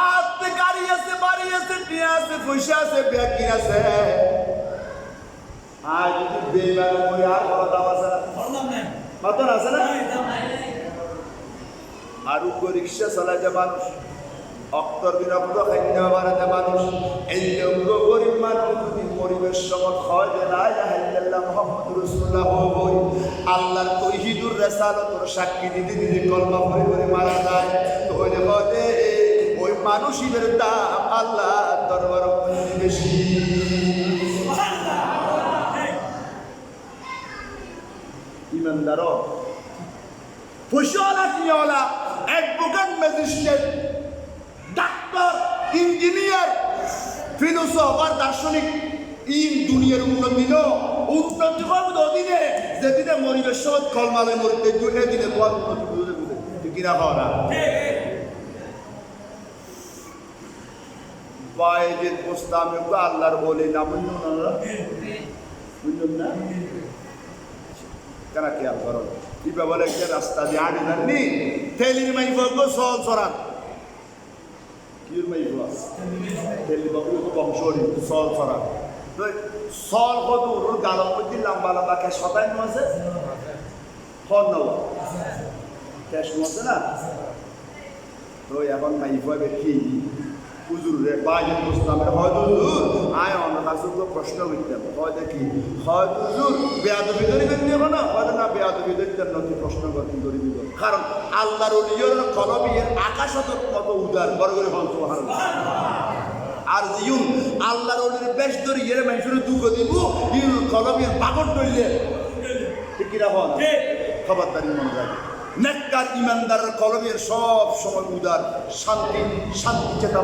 S1: আতে গাড়ি আছে বাড়ি আছে টিয়া আছে পয়সা আছে ব্যাগি আছে আর যদি বেইমান করে আর বড় দাম আছে না মতন আছে না আর উপর রিক্সা চালায় যে মানুষ অক্তর বিরক্ত খাদ্য বাড়াতে মানুষ এই গরিব মানুষ যদি পরিবেশ সমত হয় যে লা ইলাহা ইল্লাল্লাহ মুহাম্মাদুর রাসূলুল্লাহ বই আল্লাহর তাওহীদুর রিসালাতের সাক্ষী দিতে দিতে কলমা পড়ে পড়ে মারা যায় তো ওই দেখে ওই মানুষের দাম আল্লাহ দরবার মধ্যে বেশি ইমানদার পয়সাওয়ালা কিওয়ালা অ্যাডভোকেট ম্যাজিস্ট্রেট ডাক্তার ইঞ্জিনিয়ার ফিলোসফ আর দার্শনিক ইন দুনিয়ার উন্নতি করব দিনে যেদিনে মরিবের সব কলমালে মরিতে দুই দিনে বল উন্নতি কিনা হওয়া না বাইজের প্রস্তাবে আল্লাহর বলে না বুঝলেন না কেন খেয়াল করো কিবা বলে একটা রাস্তা দিয়ে আগে জাননি তেলির মাই বলবো সল সরান কির মাই বস তেলি বাবু বংশরি সল সরান তো সল কদুর গালম মধ্যে লম্বা লম্বা কে শতান্য আছে ফোন নাও ক্যাশ আছে না তো এখন মাই ভাবে কি হুজুর রে বাইজের প্রস্তাবে হয়তো হুজুর আয় আমার কাছে তো প্রশ্ন করতে হবে হয়তো কি হয়তো হুজুর বেয়াদবি করিবেন নিব না হয়তো না বেয়াদবি করিতে নতুন প্রশ্ন করতে করিবি কারণ আল্লাহর ওলিয়র কলমের আকাশত কত উদার বড় করে বল সুবহানাল্লাহ আর জিউন আল্লাহর ওলির বেশ ধরে ইয়ে মানুষের দুঃখ দিব ইউল কলমের পাগল টইলে ঠিক কিনা হন খবরদারি মনে রাখবে নেককার ইমানদারের কলমের সব সময় উদার শান্তি শান্তি চেতা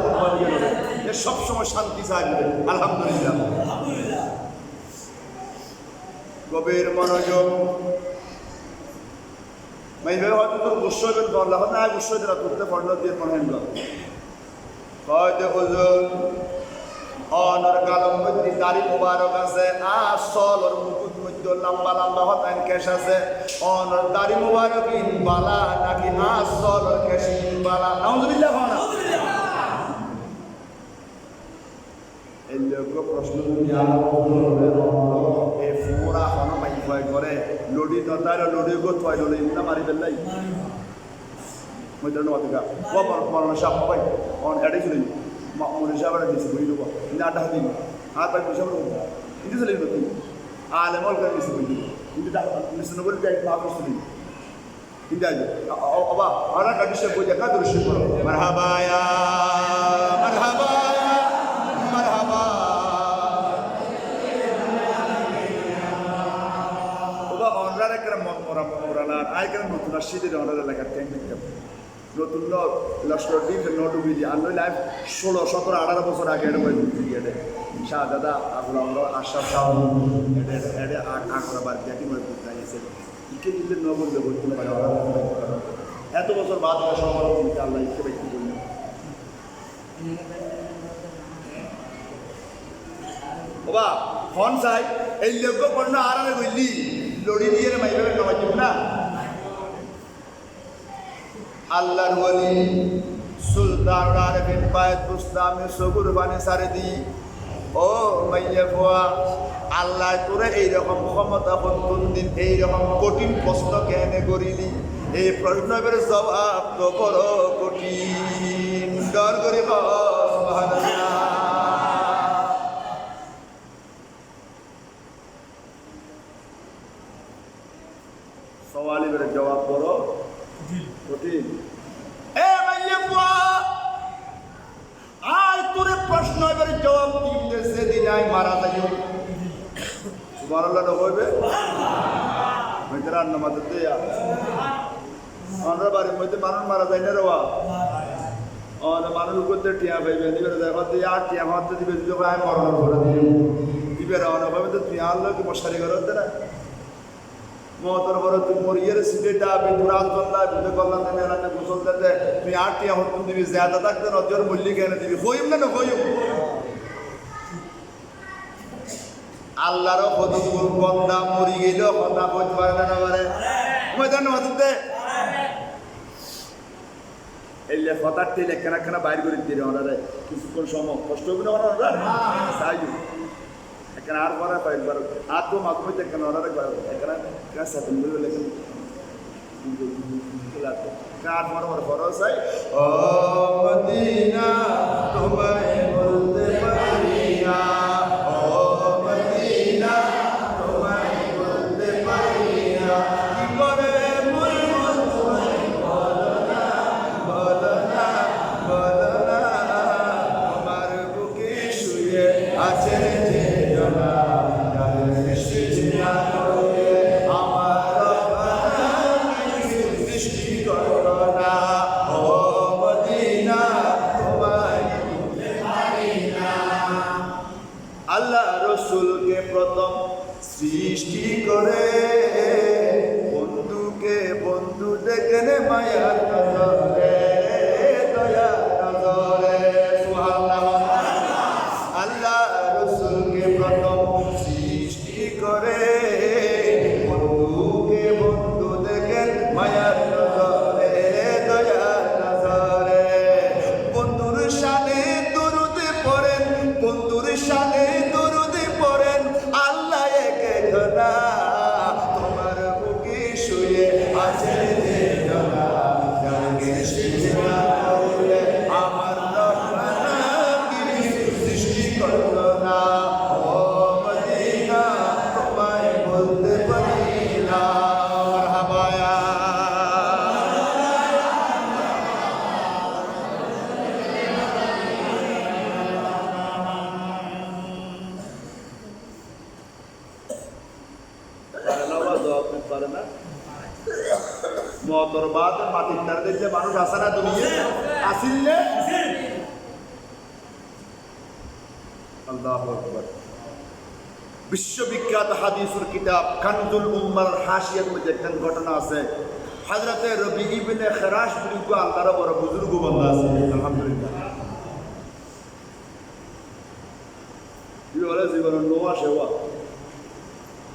S1: এ সব সময় শান্তি চাইবে আলহামদুলিল্লাহ গভীর মনোযোগ মাইভাবে হয়তো তোর গুস্ব হইবেন বললাম না গুস্ব দিলা তুলতে পড়লো দিয়ে মনে হইল হয়তো হুজুর অনর গালম মধ্যে দাড়ি মোবারক আছে আসল ওর মুকুট মধ্যে লম্বা লম্বা হতান কেশ আছে অনর দাড়ি মোবারক ইন বালা নাকি আসল ওর কেশ ইন বালা নাউজুবিল্লাহ ভানা এই লোক প্রশ্ন এ ফুরা হন মাই ভয় করে লড়ি নতার লড়ি গো থয় লড়ি না মারি বেলাই মইদার নতকা ও মরণ সাপ ভাই অন এডি চলি মামুর সাহেবের দিছে বই দেব ইন্দা আড্ডা দিন হাত পাই বসে বলবো ইন্দা চলে গেল আলে মল করে দিছে বই দেব ইন্দা মিশন করে যাই মাফ করে ইন্দা বাবা আরা কাদিসে বই দেখা দৃশ্য করো মারহাবা ইয়া মারহাবা মারহাবা বাবা অনরার একটা মন মোরানা আই কেন নতুন আসিদের অনরার লেখা ট্যাঙ্ক দিতে নতুন লস্কর ডিম নটুবি দিয়ে আনলো লাইফ 16, 17, 18 বছর আগে এটা বই শাহজাদা আবুল আমর আশরাফ শাহ এটা আঁকড়া বার দেখি বই বুঝাইছে ইকে দিলে নবল দেবো এত বছর বাদ সবার ভূমিকা আল্লাহ ইকে ব্যক্তি বললেন বাবা হন চাই এই লোক পণ্য আরামে বললি লড়ি দিয়ে মাইভাবে নামাজ না আল্লাহর ওলি সুলতান আরবিন পায়েদ বুস্তামি সগুর বানি সারেদি ও মাইয়া ফুয়া আল্লাহ তোরে এইরকম ক্ষমতা বন্ধুন দিন এইরকম কঠিন প্রশ্ন কেন করিলি এই প্রশ্নের জবাব তো বড় কঠিন ডর করি সওয়ালের জবাব বড় কঠিন এ মাইয়া ফুয়া আর তোরে প্রশ্ন এবারে জবাব দিতে সেদিন আই মারা যাইও সুবহানাল্লাহ নববে মেজরান নামাজ দেয়া আমরা বাড়ির মধ্যে মানুষ মারা যায় না রওয়া আর মানুষ করতে টিয়া পাইবে দিবে দেখো তুই আর টিয়া মারতে দিবে যখন আমি মরণ করে দিবে রওনা ভাবে তো তুই আল্লাহ কি মশারি করতে না মহতর বড় তুই মরিয়ের সিটেটা বিদুরাত বন্ধা বিদে কল্যাণ দেনে রাতে গোসল দিতে তুই আর টিয়া হতুন দিবি জ্যাদা থাকতে নজর মূল্য কেন দিবি হইম না হইম আল্লাহর কতগুলো বন্দা মরি গেল কথা কইতে পারে না পারে ময়দান মাঝে এলে কথার তেল একখানা বাইর করে দিলে ওনারা কিছুক্ষণ সময় কষ্ট হবে না ওনারা তাই এখানে আর পরে কয়েকবার আর তো মাধ্যমে এখানে ওনারা এখানে সাথে মিলে লেখেন কার পরে খরচ হয় ও মদিনা তোমায় বলতে পারি না সৃষ্টি করে বন্ধুকে বন্ধু দেখেন মায়ার নজরে দয়ার নজরে সুবহানাল্লাহ আল্লাহ রাসূল নতর বাদ মাটির তার দেখলে মানুষ আসে না দুনিয়া আসিলে আল্লাহু আকবার। বিশ্ববিখ্যাত হাদিসুল কিতাব কানজুল উম্মার হাসিয়ার মধ্যে একটা ঘটনা আছে। হযরতে রবি ইবনে খরাশ বিলকু আল্লাহর বড় বুজুর্গ বান্দা আছে আলহামদুলিল্লাহ। জীবন নোয়া সেবা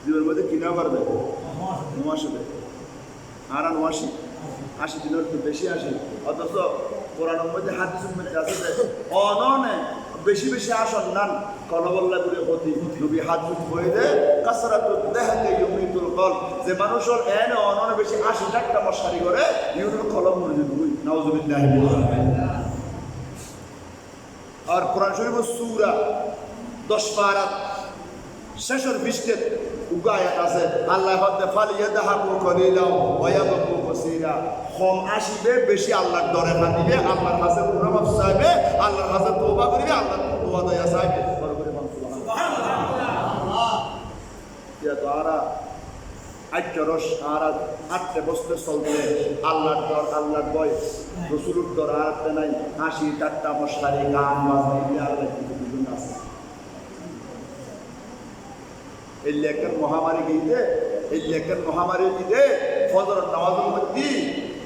S1: জীবনের মধ্যে কিনা পারবে নোয়া সেবে আর 80 দিনের তো বেশি আসে। অথচ কোরআনের মধ্যে হাদিসের মধ্যে আছে যে অননে বেশি বেশি আসন নান কলবল্লা করে হতি নবী হাদিস কইলে কাসরাতুদ দাহকে ইউমিতুল কল যে মানুষের এনে অননে বেশি 80 টা মশারি করে ইউনুল কলম মরে দুই নাউজুবিল্লাহ। আর কোরআন শরীফের সূরা 10 পারা শেষের পৃষ্ঠে উগায়াত আছে আল্লাহ হদ্দে ফালিয়াদাহাবু কলিলা ওয়া ইয়াবকু কাসীরা। কম আসিবে বেশি আল্লাহর দরে হাঁটিবে, আল্লাহর কাছে মুনাফাত চাইবে, আল্লাহর কাছে তওবা করিবে, আল্লাহর দোয়া দয়া চাইবে। বড় করে সুবহানাল্লাহ। ইয়া তো আরা আইচরস আরা আটতে বসতে চলবে আল্লাহর দর আল্লাহর ভয় রাসূলুর দর আরতে নাই 80 টা মশারি গান বাজাইলে আল্লাহ কিছু দুজন আছে। এই লেখার মহামারী গিয়ে এই লেখার মহামারী গিয়ে ফজর নামাজের মধ্যে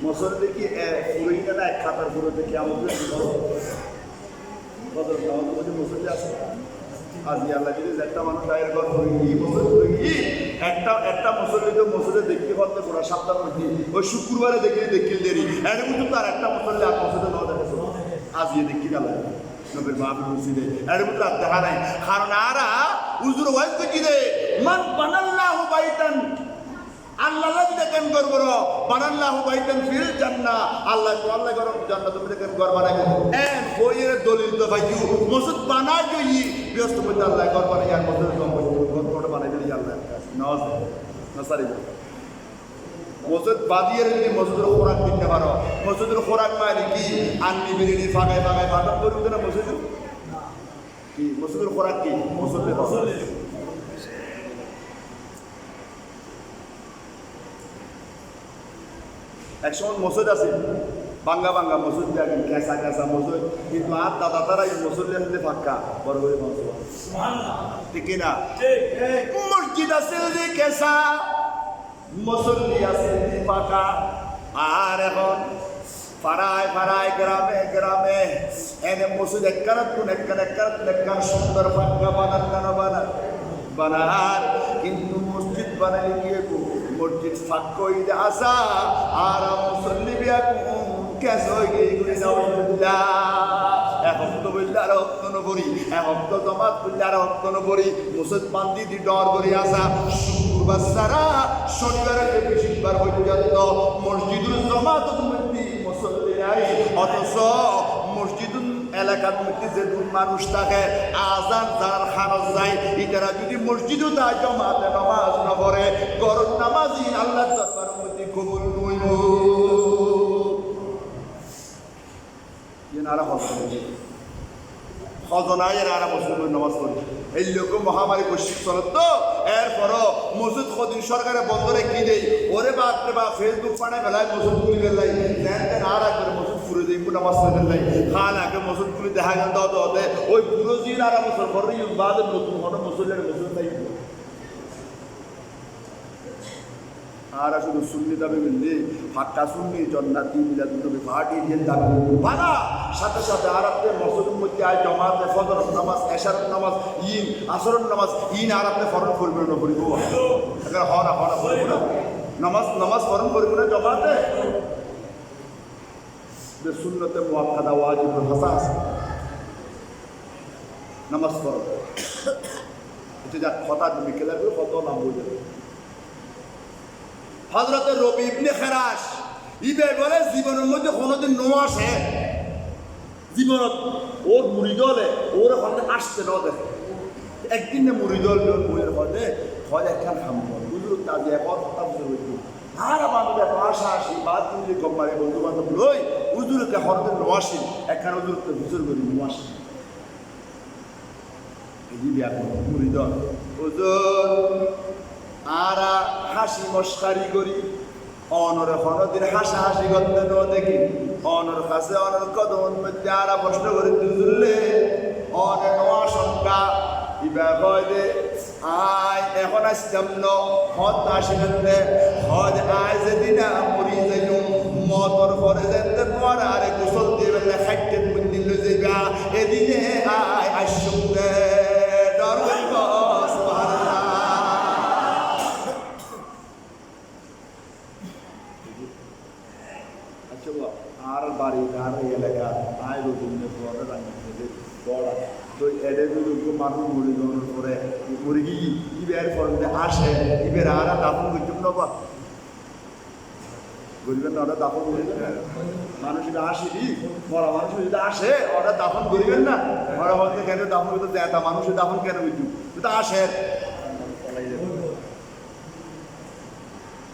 S1: মুসল্লি কি পুরোই না এক খাতার পুরো দেখি আমাদের ফজর নামাজের মধ্যে মুসল্লি আছে। আজ আল্লাহ যদি একটা মানুষ আয়ের ঘর করে গিয়ে মুসল্লি করে গিয়ে একটা মুসল্লি তো মুসল্লি দেখতে পারতে পুরো সপ্তাহের মধ্যে ওই শুক্রবারে দেখিয়ে দেরি এর মধ্যে তো আর একটা মুসল্লি আর মুসল্লি ন দেখেছে আজ ইয়ে দেখি গেল নবীর মাহফিল মসজিদে এর মধ্যে আর দেখা নাই। কারণ আরা উজুর ওয়াজ করছি রে মান বানাল্লাহু বাইতান আল্লাহ দেখেন গর্ব বানাল্লাহু বাইতান ফিল জান্নাহ আল্লাহ তো আল্লাহ গরম জান্নাত তুমি দেখেন গর্ব বানাই এন বইয়ের দলিল তো ভাইও মসজিদ বানাই গই ব্যস্ত মধ্যে আল্লাহ গর্ব বানাই আর মসজিদ গর্ব বানাই দিই আল্লাহ নওয়াজ নসারি মসজিদ বাদিয়ে যদি মসজিদের খোরাক দিতে পারো মসজিদের খোরাক মানে কি আন্নি বিরিনি ফাগাই ভাত করবে না মসজিদ কি মসজিদের খোরাক কি মসজিদ একসময় মসজিদ আছে বাঙ্গা মসজিদ দেখেন কেঁচা মসজিদ কিন্তু আর দাদা তারা এই মসজিদের মধ্যে ফাঁকা বড় বড় ঠিক না মসজিদ আছে যে কেঁচা মুসল্লি আছে ফাঁকা। আর এখন পাড়ায় গ্রামে এনে মসজিদ একখান সুন্দর ফাঁকা বানার কিন্তু মসজিদ বানাই গিয়ে মসজিদ ফাঁক আসা আর মুসল্লি এখন তো বললে আর হক্ত নবরি এখন তো জমাত বললে আর হক্ত নবরি মসজিদ বান্দি দি ডর করে আসা শুক্রবার সারা শনিবার বৃহস্পতিবার পর্যন্ত মসজিদুল জমাত মুসল্লি নাই। অথচ মসজিদুল এলাকার মধ্যে যে মানুষ থাকে আজান যার খারজ যায় ইতারা যদি মসজিদও যায় জমাতে নামাজ না পড়ে গরম নামাজি আল্লাহর দরবারের মধ্যে কবুল হইব। এনারা হজনায় এনারা মুসলিমের নামাজ পড়ে এই লোক মহামারী বৈশ্বিক চলত তো এরপরও মসজিদ কদিন সরকারে বন্ধ রেখে দেয় ওরে বাপরে বা ফেসবুক পানে বেলায় মসজিদ খুলি বেলাই দেন আর একবারে মসজিদ পুরে দিই নামাজ পড়ে বেলাই খান আগে মসজিদ খুলি দেখা গেল দতে ওই পুরো জিন আর বছর পরে বাদ নতুন কোনো মুসল্লির মসজিদ নাই আর শুধু সুন্নি দাবি মিললি ফাঁকা সুন্নি জন্নাতি মিলাদুন নবী পার্টি দিয়ে দাবি বানা সাথে সাথে আর আপনি মসজিদের মধ্যে আয় জমাতে ফজর নামাজ এশার নামাজ আসরের নামাজ আর আপনি ফরন করবেন না করিব এখন হনা করিব না নামাজ ফরন করিব না জমাতে যে সুন্নতে মুআক্কাদা ওয়াজিবুল হাসাস নামাজ ফরন এটা যা কথা বিকেলে কত নাম বলে হযরত রবি ইবনে খরাশ ইবে বলে জীবনের মধ্যে কোনোদিন নো আসে জীবনত ওর মুরিদলে ওর হতে আসতে ন দেখে একদিন মুরিদল বইয়ের হতে হয় একখান হামল বুঝলো তাদের এখন কথা বুঝতে আর আমাদের এত আশা আসি বাদ দিলে গম্মারে বন্ধু বান্ধব লই উজুরকে হরতে নো আসেন একখান উজুরকে হুজুর করি নো আসে এই বিয়া মুরিদল হুজুর আরা হাসি মস্কারি করি অনর হনদিন হাসাহাসি করতে ন দেখি অনর কাছে অনর কদম মধ্যে আরা প্রশ্ন করে তুললে অনে নোয়া শঙ্কা ইবা কয় দে আয় এখন আসতাম ন হত আসিলেন দে হজ আয় যেদিনা মরি যাইম মতর পরে যেতে পর আরে গোসল দিয়ে বেলা খাইতে মন্দির লই যাইবা এদিনে আয় আসুম দে ডর করিব সুবহানাল্লাহ। আচ্ছা আর বাড়ি আর এলাকা আয় রোদিনে পরে রান্না করে বড় তো এডে যদি মানুষ মরে যাওয়ার পরে মুরগি ইবের পরে আসে ইবের আর দাফন করছুম নবা বলবেন না ওরা দাফন করিবেন না মানুষ যদি আসেনি মরা মানুষ যদি আসে ওরা দাফন করিবেন না ওরা বলতে কেন দাফন করতে দেয় মানুষের দাফন কেন করছু তো আসে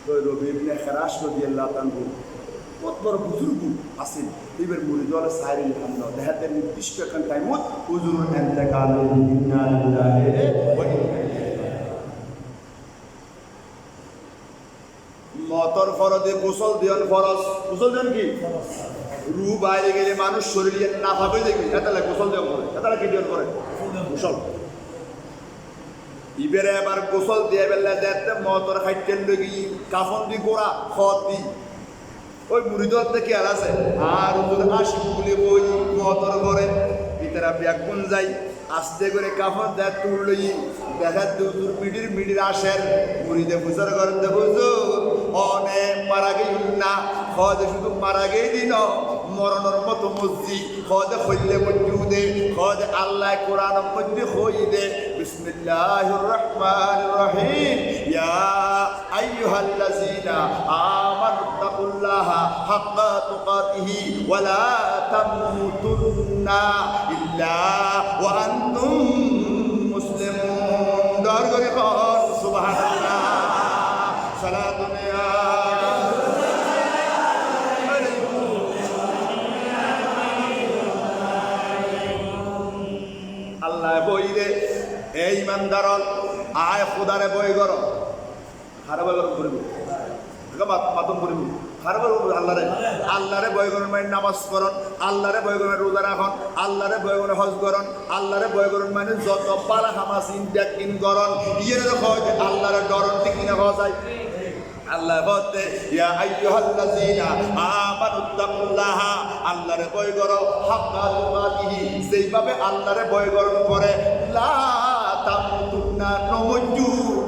S1: তো রবি ইবনে খেরাস রাদিয়াল্লাহু তাআলা কত বড় বুজুর্গ আছেন এবার মুড়ি জল সাইরে আমরা দেখাতে নির্দিষ্ট একটা টাইমত হুজুর ইন্তেকাল ইন্না লিল্লাহি ওয়া ইন্না ইলাইহি মতর ফরজে গোসল দিয়ন ফরজ গোসল দেন কি রু বাইরে গেলে মানুষ শরীরে না ভাবে দেখি এতলা গোসল দেওয়া করে এতলা কি দিয়ন করে গোসল ইবেরে এবার গোসল দিয়ে বেলা দেখতে মতর খাইতেন লগি কাফন দি গোড়া খত দি ওই মুড়িদল থেকে আর আছে আর যদি আসি বলে ওই মতর করে ভিতরা ব্যাগুন যাই আস্তে করে কাফন দেয় তুললই দেখা দূর মিডির আসেন মুড়িতে বুঝার করেন হুজুর অনেক মারা গেই না খদে শুধু মারা গেই দিন মরণের মতো মসজিদ খদে হইলে মধ্যে খদে আল্লাহ কোরআন মধ্যে হই দে বিসমিল্লাহির রহমানির রহিম ইয়া আইয়ুহাল্লাযীনা আমানুত্তাকুল্লাহা হাক্কা তুকাতিহি ওয়া লা তামুতুন্না ইল্লা ওয়া আনতুম মুসলিমুন দর করে কর সুবহানাল্লাহ সালাতুন ইয়া আল্লাহ বইরে এই ইমানদারল আয় খোদারে বই করো হারে বই করো করিব মাতম করিব হারে বই আল্লাহরে বই করুন মানে নামাজ করুন আল্লাহরে বই করুন রোজা রাখন আল্লাহরে বই করুন হজ করুন আল্লাহরে বই করুন মানে যত পালা হামাসিন ব্যাকিন করুন ইয়ে আল্লাহরে ডরন ঠিক কিনা হওয়া যায় আল্লাহ বলতে ইয়া আইয়ুহাল্লাযীনা আমানুত্তাকুল্লাহা আল্লাহরে ভয় করো হাক্কা তুকাতিহি যেইভাবে আল্লাহরে ভয় করার পরে লা তামুতুন্না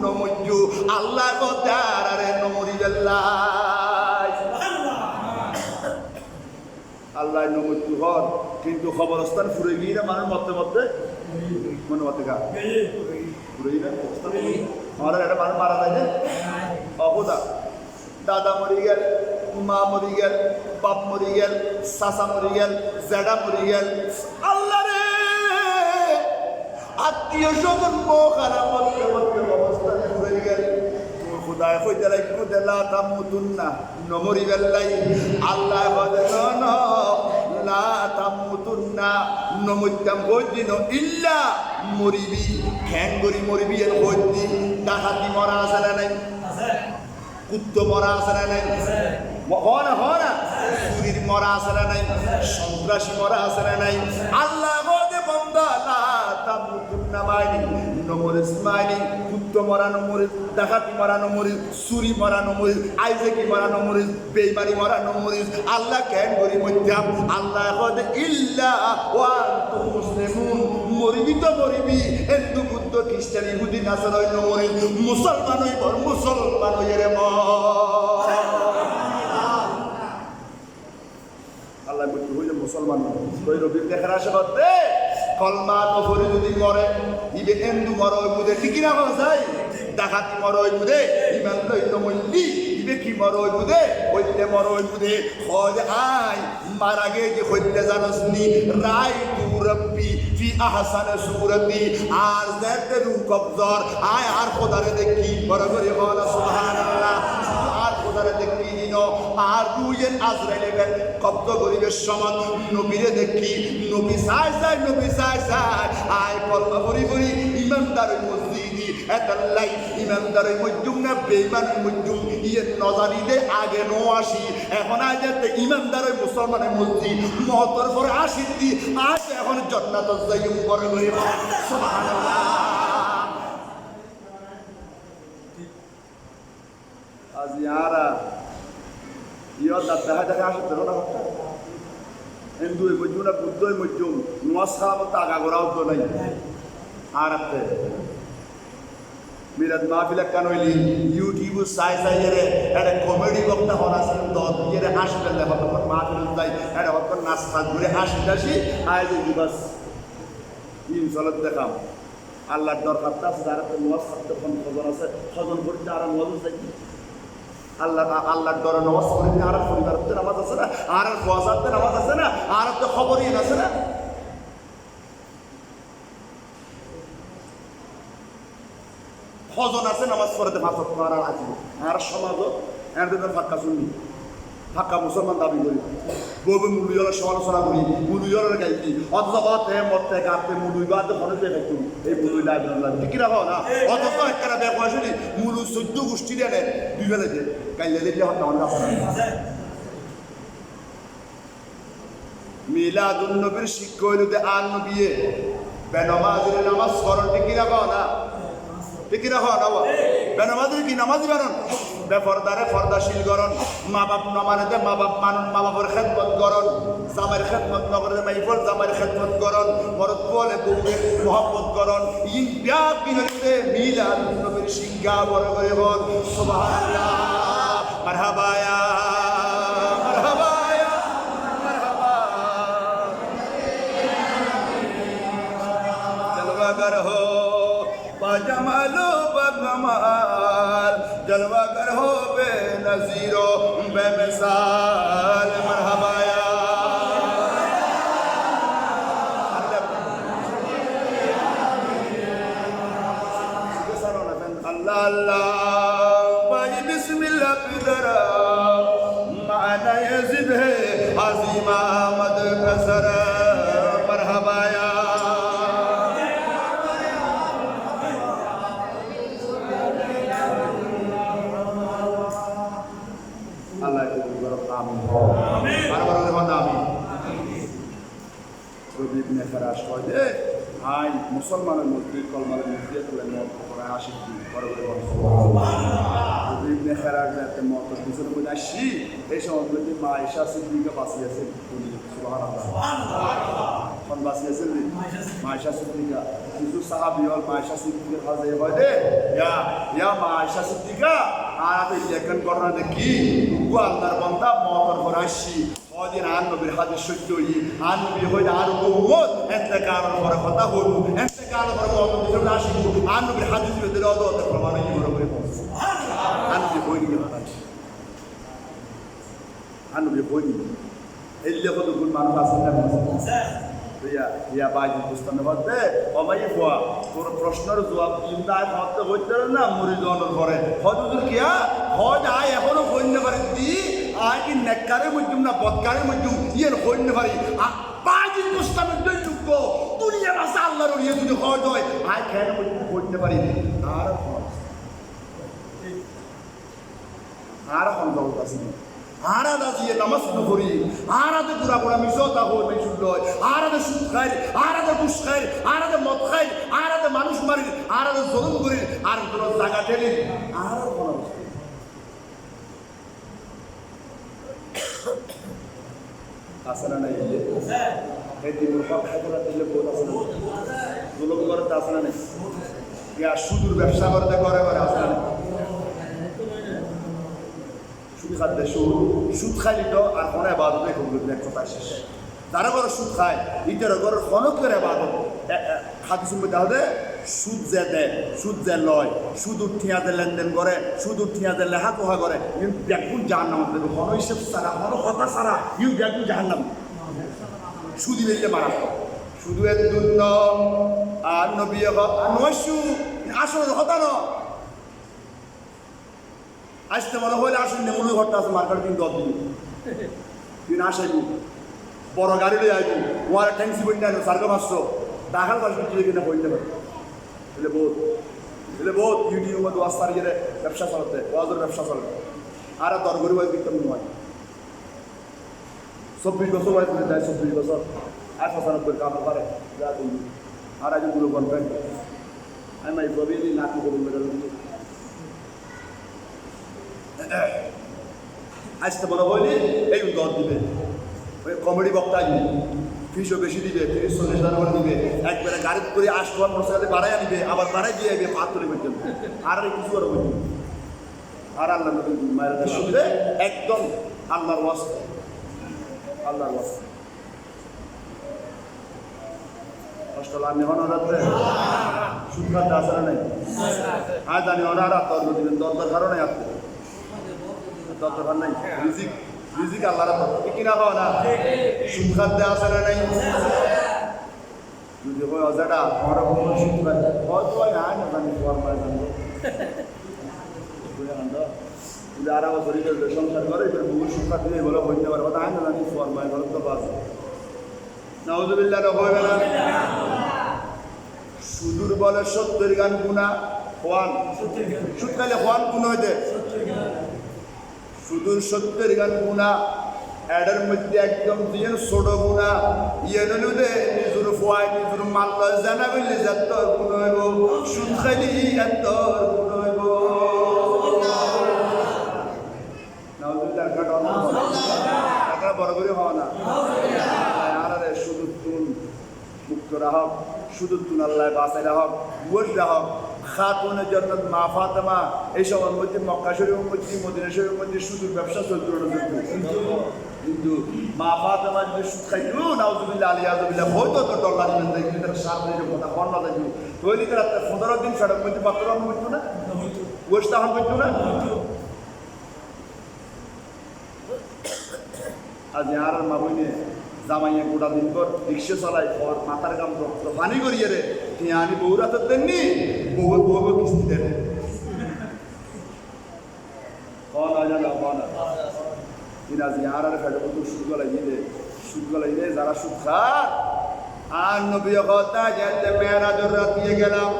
S1: নমজ্জু আল্লাহ গদারে নমরি আল্লাহ আল্লাহ নমজ্জু হর কিন্তু খবরস্থান ফুরে গিয়ে মানুষ মধ্যে মনে মতে গা ফুরে গিয়ে আমার একটা মানুষ মারা যায় না অবদা দাদা মরি গেল মা মরি গেল বাপ মরি গেল চাচা মরি গেল জেডা মরি গেল আল্লাহ রে আত্মীয় স্বজন মোখানা মধ্যে অবস্থানে ঘুরে গেল খুদায় কইতে লাগবো দেলা তামুতুন্না নমরি বেল্লাই আল্লাহ বলে না লা তামুতুন্না নমুতাম কইদিন ইল্লা মরিবি খ্যাঙ্গরি মরিবি এর কইদি ডাকাতি মরা আছে না নাই কুত্তো মরা আছে না নাই হনা চুরির মরা আছে না নাই সন্ত্রাসী মরা আছে না নাই আল্লাহ বলে বন্দা লা তামুতুন্না মাইনি নমরিস মাইনি কুত্তো মরা নমরিস ডাকাতি মরা নমরিস চুরি মরা নমরিস আইজেকি মরা নমরিস বেইমানি মরা নমরিস আল্লাহ কেন করি মধ্যম আল্লাহ বলে ইল্লা ওয়া আনতুম মুসলিমুন মরিবি তো মরিবি হিন্দু বুদ্ধ খ্রিস্টান ইহুদি নাসারাই নমরিস মুসলমান হই বর মুসলমান হই রে আল্লাহ বলতে হইলে মুসলমান ওই রবি দেখার আশা করতে কলমা নফরি যদি মরে ইবে হিন্দু মরে ওই মুদে ঠিকই না বলা যায় ডাকাতি মরে ওই মুদে ইমান লইল মল্লি ইবে কি মরে ওই মুদে ওইতে মরে ওই মুদে খোঁজ আয় মারা গে যে হইতে জানস নি রাই তু রব্বি ফি আহসান সুরতি আর যাতে রু কবজর আয় আর খোদারে দেখি বড় করে বলা সুবহানাল্লাহ আর খোদারে দেখি দিনো আর রুয়েন আজরাইলে কবজ করিবের সমান নবীরে দেখি নবী সাই আয় কলমা ভরি ভরি ইমানদার মসজিদি এতাল্লাই ইমানদারের মধ্যম না বেঈমানের মধ্যম ইয়ে নজারি দে আগে নো আসি এখন আজ ইমানদারের মুসলমানের মধ্যে মহতর পরে আসি দি আজ এখন জান্নাত যাইম করে লইব সুবহানাল্লাহ আজ ইয়ারা ইয়া দাদা দেখা আসে তো না হিন্দু মধ্যম না বুদ্ধ মধ্যম নওয়াজ খারাপ টাকা করাও তো নাই আর আপনি মিরাদ মাহফিল কান হইলি ইউটিউব সাই রে এটা কমেডি বক্তা হন আছে দত ইয়ে হাসিটা লেখা তখন মাহফিল যাই এটা হতন নাস্তা ঘুরে হাসি আয় যে বাস ইনশাআল্লাহ দেখাম আল্লাহর দরকারটা আছে যারা তো নওয়াজ করতে কোন খবর আছে খবর করতে আর মজুদ যাই আল্লাহর দরে নামাজ পড়তে আর পরিবারতে নামাজ আছে না আর ওয়াজাতে নামাজ আছে না আর তো খবরই আছে না ফজর আছে নামাজ পড়তে ভাত করার আছে আর সমাজ এর ফাঁকা শুনি ফাঁকা মুসলমান দাবি করি বউ মুলুইয়ের সমালোচনা করি মুলুইয়ের গাইতি অথচ অতে মতে গাতে মুলুই বাদ ফলে দেখুন এই মুলুই লাইব্রেরি ঠিক রাখো না অথচ একটা ব্যাপার শুনি মুলু 14 গোষ্ঠী দেন দুই বেলাতে গাইলে দিলে হতো না মিলাদুন নবীর শিক্ষা হইল যে আন নবিয়ে বেনামাজের নামাজ করণ ঠিক রাখো না ঠিক রাখো না বেনামাজের কি নামাজি বানন বেপরদারে পর্দাশীল করণ মা বাপ না মানে মা বাপ মানুন মা বাবার খেদমত করণ জামাইর খেদমত না করে মাইফল জামাইর খেদমত করণ মরদ বলে বউয়ের মহব্বত করণ ইন ব্যাপ কি হইতে মিলাদ নবীর শিক্ষা বড় করে হন সুবহানাল্লাহ মারহাবা ইয়া মারহাবা ইয়া মারহাবা জলওয়াগার হো বাজমালো বগমাল जलवागर हो बेनज़ीरो बेमिसाल मरहबा या अल्लाह अल्लाह भाई बिस्मिल्लाह पिदरा माना यज़िद है अज़ीमा मद कसर मरहबा या মুসলমানের মধ্যে কলমারের মধ্যে আশিক বড় বড় মত দুজনের মধ্যে আসি এই সময় মা ঈশা সিদ্দিকা বাঁচিয়েছেন এখন বাঁচিয়েছেন মা ঈশা সিদ্দিকা কিছু সাহাবি হল মা ঈশা সিদ্দিকের হাজে হয় দে ইয়া মা ঈশা সিদ্দিকা আর আমি লেখন ঘটনা দেখি আল্লাহর বান্দা মতর পর আসি দিন আর নবীর হাদিস সত্য হই আর নবী হইলে আর উম্মত ইন্তেকালের পরে কথা হইব ইন্তেকালের পরে মত দিতে আসিব আর নবীর হাদিস দিলে অদত প্রমাণ হই বড় করে আর নবী হইনি আর নবী হইনি এই লেখা তো কোন মানুষ আছে না ইয়া বাইজি বুঝতে পারতে অবাই হওয়া তোর প্রশ্নের জবাব চিন্তায় ভাবতে হইতে না মরি যাওয়ার পরে হজুর কিয়া হজ আয় এখনো হইতে পারে দি আয় কি নেককারের মধ্যম না বদকারের মধ্যম ইয়ের হইতে পারি বাইজি মুস্তামের যোগ্য দুনিয়া ভাষা আল্লাহর ইয়ে যদি হজ হয় আয় খেয়ে হইতে পারি আর সম্ভব আছে আরাদা দিয়ে নামাজ পড়ি আরাদে পুরা পুরা মিশতা হই মেশুল লয় আরাদে সুদ খাই আরাদে ঘুষ খাই আরাদে মদ খাই আরাদে মানুষ মারি আরাদে জুলুম করি আর কোনো জায়গা ঠেলি আর কোন আসলে নাই এই দিন পর খাইতে দিলে বহুত আছে জুলুম করতে আসলে নাই ইয়া সুদূর ব্যবসা করতে করে করে আসলে নাই সুদ খাইলি তো আর কোনো এবাদত নেই কথা শেষ তারা করে সুদ খায় ইটার ঘরের খনক করে এবাদত খাতি শুনবে তাহলে সুদ যে দেয় সুদ যে লয় সুদ উঠিয়াতে লেনদেন করে সুদ উঠিয়াতে লেখা কোহা করে কিন্তু ব্যাকুল জাহান নাম দেবে কোনো হিসেব ছাড়া কোনো কথা ছাড়া ইউ ব্যাকুল জাহান নাম সুদি বেরিয়ে মারা শুধু এর দুর্ন আর নবী নয়সু আসলে কথা ন আসতে মনে হইলে আসুন নেমুলি ঘরটা আছে মার্কেট কিন্তু 10 দিন তুই না আসবি বড় গাড়ি লই আইবি ওয়ার ট্যাক্সি বইনা সার্গো মাসছো টাকার বাস বিক্রি কিনা হইতে পারে বলে বহুত এলে বহুত ইউটিউবে ওয়াজ সারিয়ে ব্যবসা চলতে ওয়াজের ব্যবসা চলে আর দরগরি ওয়াজ বিক্রম নয় 24 বছর ওয়াজ করে দেয় 24 বছর 95 কাম করে যা দিন আর আজ গুলো কনফারেন্স আমি এই প্রবীণ নাকি বলুন মেরে আসতে বড় বলি এই দর দিবে ওই কমেডি বক্তা ফিসও বেশি দিবে 30-40 করে দিবে একবারে গাড়ি করে 8 মোটরসাইকেলে বাড়াই আনিবে আবার বাড়াই দিয়ে আইবে পাত তুলে পর্যন্ত আর কিছু আর বলি আর আল্লাহ নবী মায়ের শুনলে একদম আল্লাহর ওয়াস্তে আল্লাহর ওয়াস্তে কষ্ট লাগবে হন রাতে সুখাত আসরা নাই আজ জানি ওরা রাত তর্ক দিবেন দরকার কারণে আপনি দরকার নাই রিজিক আল্লাহর হাতে কি না হয় না সুখাত দেয়া আসরা নাই যদি হয় অজাটা আমার কোনো সুখাত হয়তো হয় না না জানি ফরমায় জানবো বুঝলেন তো যদি আর আমার শরীরের সংসার করে এবার বহু সুখাত দিয়ে বলে হইতে পারবো না না জানি ফরমায় বলো তো বাস নাউযুবিল্লাহ হবে না সুদূর বলে 70 গান গুনাহ হওয়ান সুদকালে হওয়ান গুনাহ হইতে সুদূর 70 গান গুনাহ এডার মধ্যে একদম দিয়ে ছোট গুনাহ ইয়েনলুদে নিজুর ফুয়াই নিজুর মাল্লা জানা বললে যত গুনাহ হইব সুদখালি এত গুনাহ হইব নাউযুবিল্লাহ টাকা বড় করে হওয়া না আরে সুদূর তুন মুক্ত রাহক শুধু তুন আল্লাহ বাসাই রাহক বুঝ রাহক খাতুনের জন্য মা ফাতেমা এই সবার মধ্যে মক্কা শরীফের মধ্যে মদিনা শরীফের মধ্যে শুধু ব্যবসা চলতে কিন্তু মা ফাতেমা যদি সুদ খাইতো নাউযুবিল্লাহ আলিয়াযুবিল্লাহ হয়তো তো ডলার দিবেন কিন্তু তার সামনে যে কথা বর্ণনা দেখি তৈরি তার 15 দিন সড়ক মধ্যে পাত্র আমি হইতো না বসতে হন হইতো না আজ আর মা বইনে জামাইয়া গোটা দিন পর রিক্সা চালাই পর মাথার গাম রক্ত পানি করিয়ে রে আনি বউরা তো তেমনি বউ কিস্তি দেন যারা সুদ খায় আর নবী কথা জানতে মেয়েরাজের রাতিয়ে গেলাম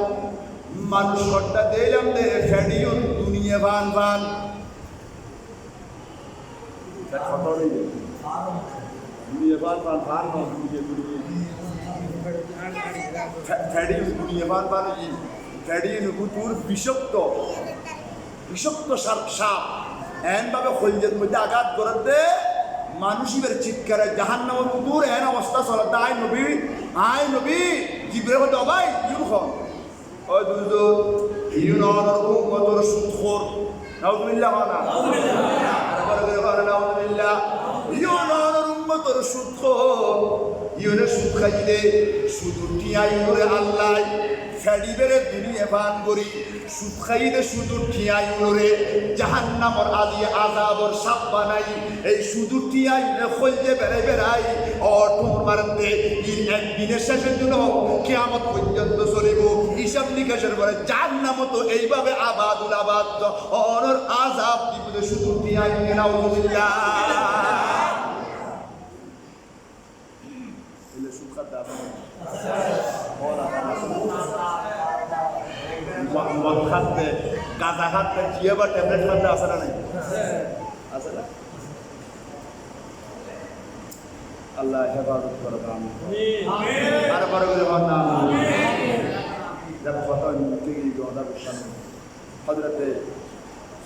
S1: মানুষ কট্টা দিলাম দে ফেডিউন দুনিয়া ভান ভান দুনিয়া ভান ভান ভান দুনিয়া ভান ভান ফেডিউন কুতুর বিষাক্ত সাপ এমনভাবে খলজের মধ্যে আঘাত করতে মানুষের চিৎকারে জাহান্নামের কুকুর এন অবস্থা চলাতে আয় নবী জিব্রাইল হতে অবাই ইউন খন ওই দুজো ইউন অনরকম মতর সুদখোর নাউযুবিল্লাহ মানা নাউযুবিল্লাহ ইউন অনরকম মতর সুদখোর ইউনে সুদ খাইলে শুধু টিয়াই করে আল্লাহ ফেডিবেরে দুনিয়া পান করি সুদ খাইলে শুধু টিয়াই করে জাহান্নামর আদি আযাবর সাপ বানাই এই শুধু টিয়াই খলজে বেড়াই অটোর মারতে ইন একদিনের শেষের জন্য কিয়ামত পর্যন্ত চলিব হিসাব নিকাশের পরে জাহান্নাম তো এইভাবে আবাদ অনর আযাব দিবে শুধু টিয়াই নাউযুবিল্লাহ এলে সুদ খাতে মদ খাতে গাঁজা খাতে জিয়ে বা ট্যাবলেট খাতে আসে না নাই আছে না আল্লাহ হেফাজত করে আর বড় করে না যারা কথা হজরতে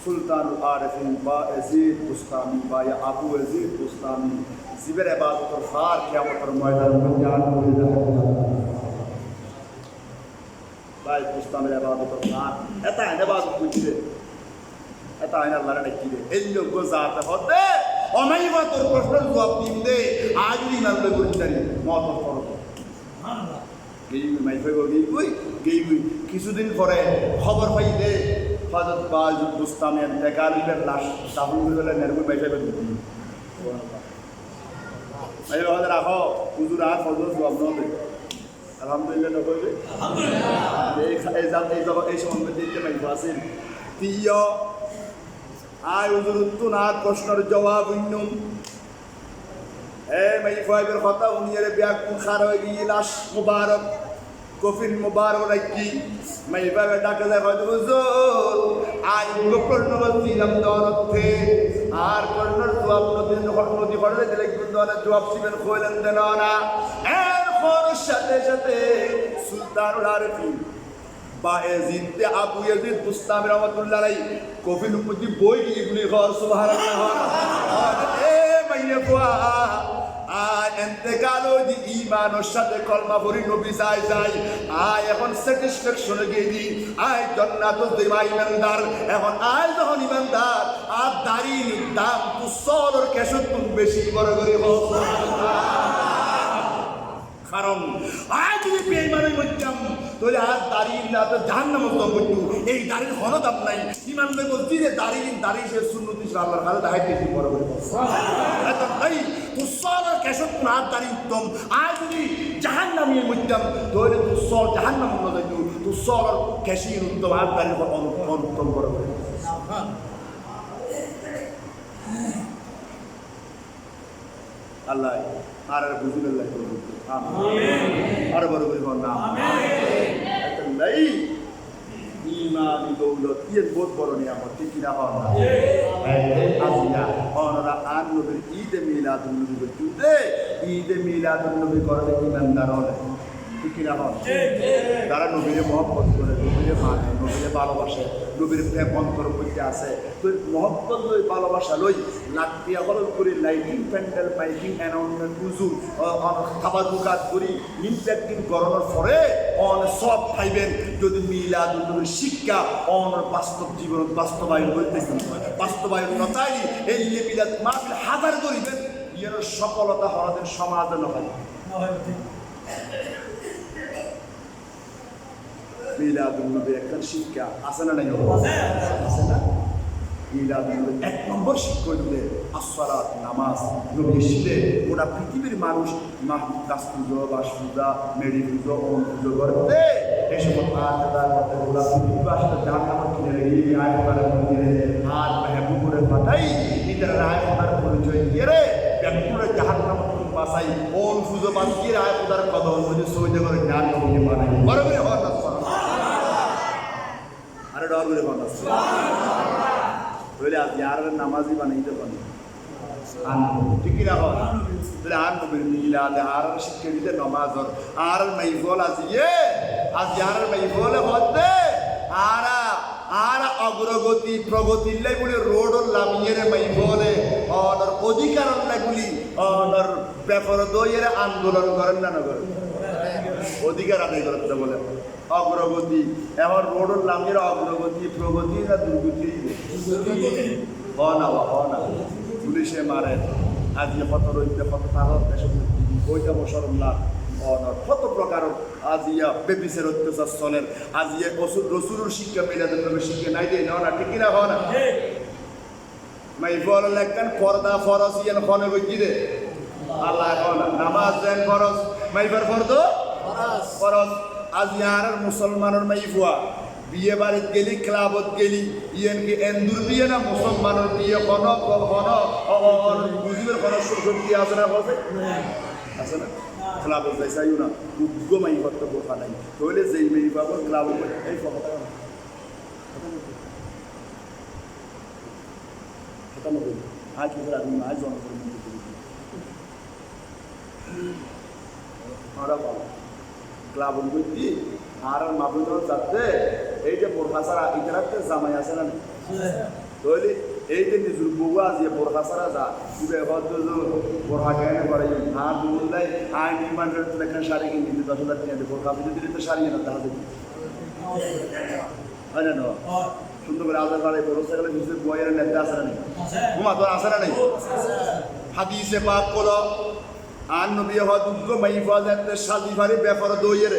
S1: সুলতানুল আরিফিন বা এজিদ বুস্তামি বা আবু এজিদ বুস্তামি জিবের ইবাদতের ফার কিয়ামতের ময়দানে জান করে দেয় ভাই বুস্তামের ইবাদতের ফার এটা ইবাদত বুঝিরে এটা আল্লাহর ডাকিরে এই লোক জাতে হতে অনাইবা তোর প্রশ্নের জবাব দিতে আজই নালবে গুরুদারি মত করব সুবহানাল্লাহ গেই মাইফাই গেই কিছুদিন পরে খবর পাইলে হযরত বাজু বুস্তামের বেকারিদের লাশ দাফন করে নেরবুই মাইফাই বলি সুবহানাল্লাহ এই ওদের রাখো হুজুর আর ফজর জবাব নবে আলহামদুলিল্লাহ নকইবে আলহামদুলিল্লাহ এই সময় দিতে মাইফা আছে তিয় আয় হুজুর তো না প্রশ্নের জবাব উন্নম মাইফাইবের কথা উনিয়ের ব্যাগ খার হয়ে গিয়ে লাশ মুবারক কফিন মুবারক রাখি মাইভাবে ডাকে যায় হয়তো হুজুর আই গোপর্ণবত দিলাম দরতে আর কর্ণর জবাব নদী হড়লে দিলে কিন্তু জবাব ছিলেন কইলেন দেন না এরপর সাথে সাথে সুলতানুল আরিফিন বা এজিদে আবু ইয়াজিদ বুস্তামি রহমাতুল্লাহ আলাইহি কফিল উপতি বই ইবনে ঘর সুবহানাল্লাহ এ মাইনে কোয়া আয় এতেকাল দি ঈমানের সাথে কলমা পড়ি নবী চাই যাই আয় এখন স্যাটিসফ্যাকশনে গেলি আয় জান্নাত দেবা ইমানদার এখন আয় যখন ইমানদার আর দাড়ির দাম তুসলর কেশত বেশি বড় করে হোক কারণ আয় যদি বেঈমানের মধ্যম তাহলে আর দাড়ির না তো জাহান্নামে তো মধ্যু এই দাড়ির কোনো দাম নাই ইমানদের মসজিদে দাড়ি সে সুন্নতি আল্লাহর কাছে দাঁড়াই বেশি বড় করে এত ভাই তুসলর কেশত না দাড়ি উত্তম আয় যদি জাহান্নামের মধ্যম তাহলে তুসল জাহান্নাম না যাইতো তুসলর কেশির উত্তম আর দাড়ির অনুত্তম বড় করে আল্লাহ আর বুঝিয়ে আল্লাহ আর বড় করে না নাই ইমানি দৌলত ইয়ে বহুত বড় নিয়ামত ঠিক কিনা হন না আজিয়া অনরা আন নবীর ঈদে মিলাদুন নবী করতে ঈদে মিলাদুন নবী করলে ইমানদার হলে ঠিক কিনা হন তারা নবীরে মহব্বত করে নবীরে মানে নবীরে ভালোবাসে নবীর প্রেম অন্তর মধ্যে আছে তো মহব্বত লই ভালোবাসা লই লাঠিয়া হল করে লাইটিং প্যান্ডেল মাইকিং অ্যানাউন্সমেন্ট হুজুর খাবার দোকান করি ইম্প্যাক্টিং করানোর পরে অন সব পাইবেন যদি মিলাদুন নবীর শিক্ষা অন বাস্তব জীবন বাস্তবায়ন করতেছেন বাস্তবায়ন নতাই এই মিলাদ মাহফিল হাজার করিবেন ইয়ের সফলতা হওয়াদের সমাজ নয় মিলাদুন নবী একটা শিক্ষা আছে না নাই আছে না মিলাদুন নবী এক নম্বর শিক্ষা দিলে আসসালাত নামাজ নবী শিলে গোটা পৃথিবীর মানুষ কাজ পুজো বাস পূজা মেরি পুজো ওম পুজো করতে এই সময় গোটা পৃথিবী বাসটা জাহান্নাম কিনে রেখে আয়তার মধ্যে আর মেহবুবের পাঠাই নিজের রায়তার পরিচয় দিয়ে রে ব্যক্তিরা জাহান্নাম বাসাই ওম পুজো বাদ দিয়ে রায়তার কদম মধ্যে সহ্য করে জ্ঞান কমিয়ে বানাই বরাবর হওয়ার আরে ডর করে বানাস বলে আজ ইয়ার নামাজি বানাইতে পারি ঠিক না হয় বলে আর নবীর মিলাদ আর শিক্ষা দিতে নামাজ আর মাইফল আজিয়ে আজ ইয়ার মাইফল হতে আর অগ্রগতি প্রগতি লাই বলে রোড লামিয়ে মাইফলে অনর অধিকার লাগুলি অনর ব্যাপার দইয়ের আন্দোলন করেন না করেন অধিকার আদায় করতে বলে অগ্রগতি এখন রোডের নামের অগ্রগতি প্রগতি না দুর্গতি না পুলিশে মারে আজ কত রইতে কত তারত ওইটা বসরম লাভ কত প্রকার আজিয়া বেবিসের অত্যাচার চলের আজিয়া রসুরের শিক্ষা মিলাদের নবীর শিক্ষা নাই দেয় না ঠিক কিনা হয় না মাই বল লেখান পর্দা ফরজ ইয়ান খনে গই দে আল্লাহ নামাজ দেন ফরজ মাইবার ফরদ ফরজ আজ ইয়ার মুসলমানের মাইফুয়া বিয়ে বাড়িত গেলি ক্লাবত গেলি ইয়েনকে এন্দুর বিয়ে না মুসলমানের বিয়ে বুঝিবের শক্তি আছে না বলছে আছে না ক্লাবত যাইছাইও না উগ্র মাইফার তো বোকা নাই তাহলে যেই মাইফাবর ক্লাবত এই কথা আজ আমি আজ জনগণ ক্লাব করছি আর মাবুদ যাতে এই যে বোরখাসারা ইতারাতে জামাই আছে না তাহলে এই যে নিজের বউ আছে বোরখাসারা যা তুই হয়তো বোরখা কেনে করে আর বললাই আই নির্মাণ করতে লেখা শাড়ি কিনে দিতে 10,000 টাকা দিয়ে বোরখা যদি দিলে তো শাড়ি না তাহলে হয় না সুন্দর করে আলাদা করে বড় গেলে নিজের বইয়ের নেতা আছে না নেই ঘুমা তোর আছে না নেই হাদিসে পাক করো আর নবী হওয়া দুগ্গ মাইফা যাতে সাজি ভারি ব্যাপার দইয়ের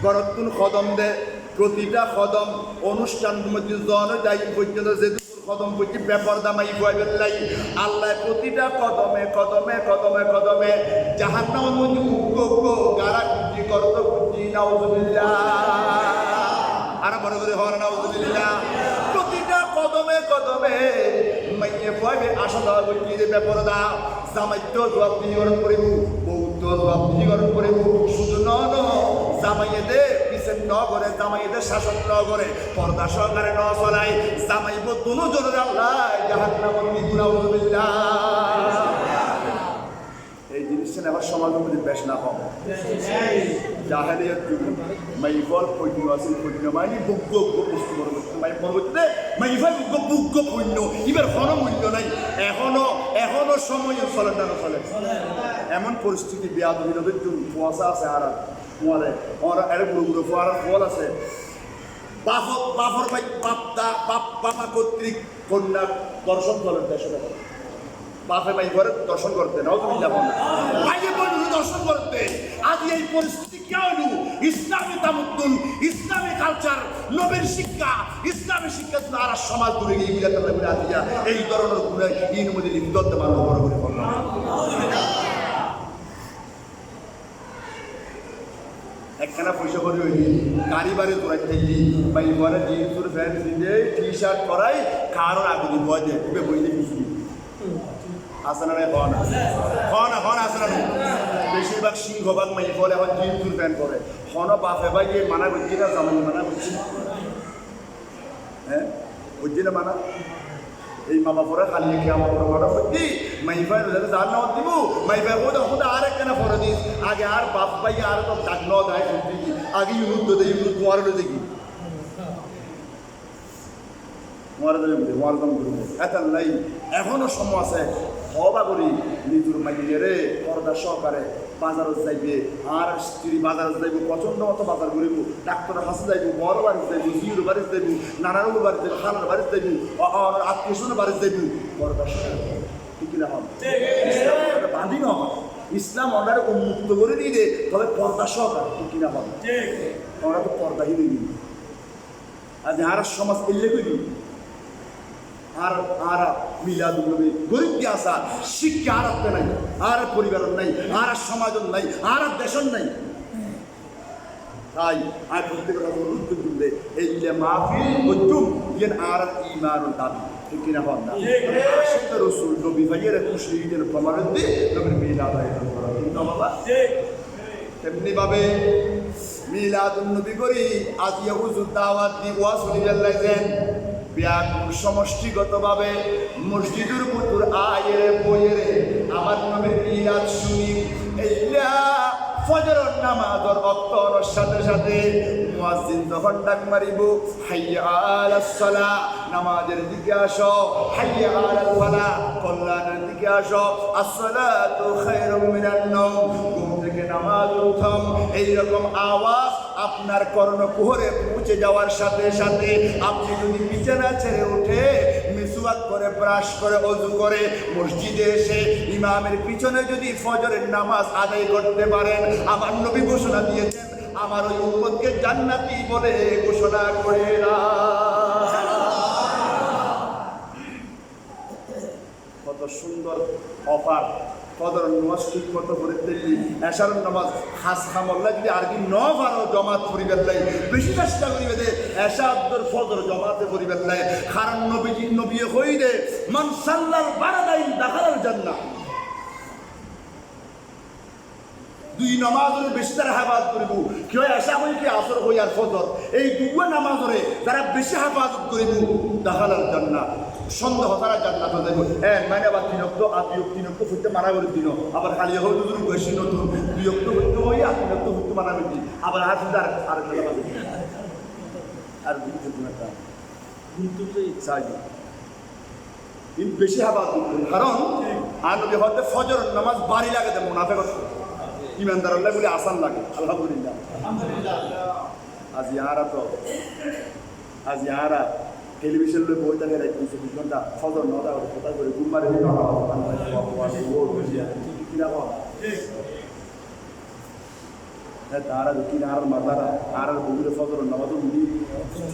S1: গরতুন কদম দে প্রতিটা কদম অনুষ্ঠান মধ্যে জন যাই পর্যন্ত যে কদম করছি ব্যাপার দামাই বলাই আল্লাহ প্রতিটা কদমে কদমে কদমে কদমে জাহান্নাম মধ্যে উগ্গ উগ্গ গারা কুচি করত কুচি নাউজুবিল্লাহ আর বড় করে হওয়ার নাউজুবিল্লাহ প্রতিটা কদমে কদমে মেয়ে পয়বে আশা দেওয়া করছি যে বেপরদা জামাইত্য জবাবদিহিকরণ করিব বৌদ্ধ জবাবদিহিকরণ করিব শুধু জামাইয়েদে পিছন ন করে জামাইয়েদের শাসন ন করে পর্দা সহকারে ন চলাই জামাইব দুনো জনের আল্লাহ জাহান্নামী গুনাউযুবিল্লাহ। এই জিনিসটা আবার সমাজের মধ্যে বেশ না পাবো জাহেলিয়াত যুগ মাইফল পৈন্য আছে পৈন্য মানে বুগ্গ বস্তু পরবর্তী মাই পরবর্তীতে মাইফাই বুগ্গ পৈন্য এবার কোনো মূল্য নাই এখনো সময় চলে না চলে এমন পরিস্থিতি বিয়াদ বিনোদের জন্য কুয়াশা আছে আর কুয়ারে ওরা এর গুঁড়ো ফোয়ার ফল আছে বাফর ভাই বাপা কর্তৃক কন্যা দর্শন করেন দেশে বাপে ভাই ঘরে দর্শন করতে নাও তুমি যাবো না ভাইয়ে বন্ধু দর্শন করতে আজ এই পরিস্থিতি কেন ইসলামী তামুদ্দুন ইসলামী কালচার নবীর শিক্ষা ইসলামী শিক্ষা আর সমাজ দূরে গিয়ে মিলাতে লাগবে আজিয়া এই ধরনের গুণে ইন মধ্যে লিপ্ত মানুষ বড় করে বললাম একখানা পয়সা করে হইলি গাড়ি বাড়ি তোরাই থাকলি বা এই ঘরে জিন্সুর প্যান্ট দিলে টি শার্ট করাই কারোর আগুনি ভয় দেয় তুমি বইলে কিছু আসে না খন আসে না বেশিরভাগ সিংহভাগ মাই বলে এখন জিন্সুর প্যান্ট করে খন বাপে ভাই গিয়ে মানা করছি না জামাই মানা করছি হ্যাঁ বুঝছি না মানা এই মামা পরে খালি কি আমার মানা করছি মাইফাই যার নাম দিব মাইফাই ওটা আর একখানা পরে দিস আগে আর বাপ ভাই আর তো ডাক ন দেয় আগে ইউরুদ্ধ দেয় ইউরুদ্ধ তোমার দেখি এখনো সময় আছে হবা করি নিজের মাইয়েরে পর্দা সহকারে বাজারত যাইবে আর স্ত্রী বাজারত যাইব পছন্দ মতো বাজার করিব ডাক্তারের হাসে যাইব বড় বাড়ি যাইব জিউর বাড়ি যাইব নানার বাড়ি যাইব খালার বাড়ি যাইব আত্মীয় স্বজনের বাড়ি যাইব পর্দা সহকারে ঠিক না হবে বাঁধি না হয় ইসলাম ওনারা উন্মুক্ত করে দিয়ে দে তবে পর্দা সহকারে ঠিক না হবে ওরা তো পর্দাহীন আজ আর সমাজ এলে করি আর মিলাদুল্নবী গরিব কি আসা শিক্ষা আর আপনি নাই আর পরিবারের নাই আর সমাজের নাই আর দেশের নাই তাই আর প্রত্যেকের উদ্যোগ দিলে এই মাহফিল উদ্যোগ ইয়েন আর ইমানুল দাবি ঠিক কিনা হন না আশিক রাসূল নবী ভাইয়ের খুশিদের প্রমাণ দিয়ে নবীর মিলাদ আয়োজন করা কিন্তু বাবা তেমনি ভাবে মিলাদুন্নবী করি আজিয়া হুজুর দাওয়াত দি ওয়াজ করিবেন লাগেন ব্যাপক সমষ্টিগতভাবে মসজিদের পুতুর আয়ের বইয়ের আমার নবীর মিলাদ শুনি এইলা ফজরের নামাজের ওয়াক্তর সাথে সাথে মুয়াজ্জিন যখন ডাক মারিব হাইয়া আলাস সালাহ নামাজের দিকে আসো হাইয়া আলাল ফালাহ কল্যাণের দিকে আসো আসসালাতু খায়রুম মিনান নাওম ঘুম থেকে নামাজ উঠাম এইরকম আওয়াজ আপনার কর্ণকুহরে পৌঁছে যাওয়ার সাথে সাথে আপনি যদি বিছানা ছেড়ে উঠে মিসওয়াক করে ব্রাশ করে ওযু করে মসজিদে এসে ইমামের পিছনে যদি ফজরের নামাজ আদায় করতে পারেন আমার নবী ঘোষণা দিয়েছেন আমার ওই উম্মতকে জান্নাতি বলে ঘোষণা করে না কত সুন্দর অফার ফজর নামাজ ঠিক মতো করে দিলি এশার নামাজ খাস খামল্লা যদি আর কি ন বারো জমাত পরিবার লাই বেশি চেষ্টা করিবে দে এশা আব্দুর ফজর জমাতে পরিবার লাই কারণ নবীজি নবী হই দে মান সাল্লাল বারাদাইন দাখালাল জান্নাহ দুই নামাজের বেশি তারা হেফাজত করিব কেউ এশা হই কি আসর হই আর ফজর এই দুটো নামাজরে যারা বেশি হেফাজত করিব দাখালাল জান্নাহ সন্দেহ তারা জান্নাতে যাইব মানে আবার তিনক্ত আর তিনক্ত ফুটতে মানা করে দিন আবার খালি হয়তো যদি বেশি নতুন দুইক্ত ফুটতে হই আর তিনক্ত ফুটতে মানা করে দিন আবার আর আর খেলা আর বেশি হাবাদ কারণ আর নবী হতে ফজর নামাজ বাড়ি লাগে দেয় মুনাফেক ইমানদার আল্লাহ বলে আসান লাগে আলহামদুলিল্লাহ আজ ইয়ারা টেলিভিশন লোক বই থাকে রাখি 24 ঘন্টা ফজর 9টা কোথায় করে ঘুম মারে তারা যদি আর মাতারা আর বগুড়ে ফজর নামাজও যদি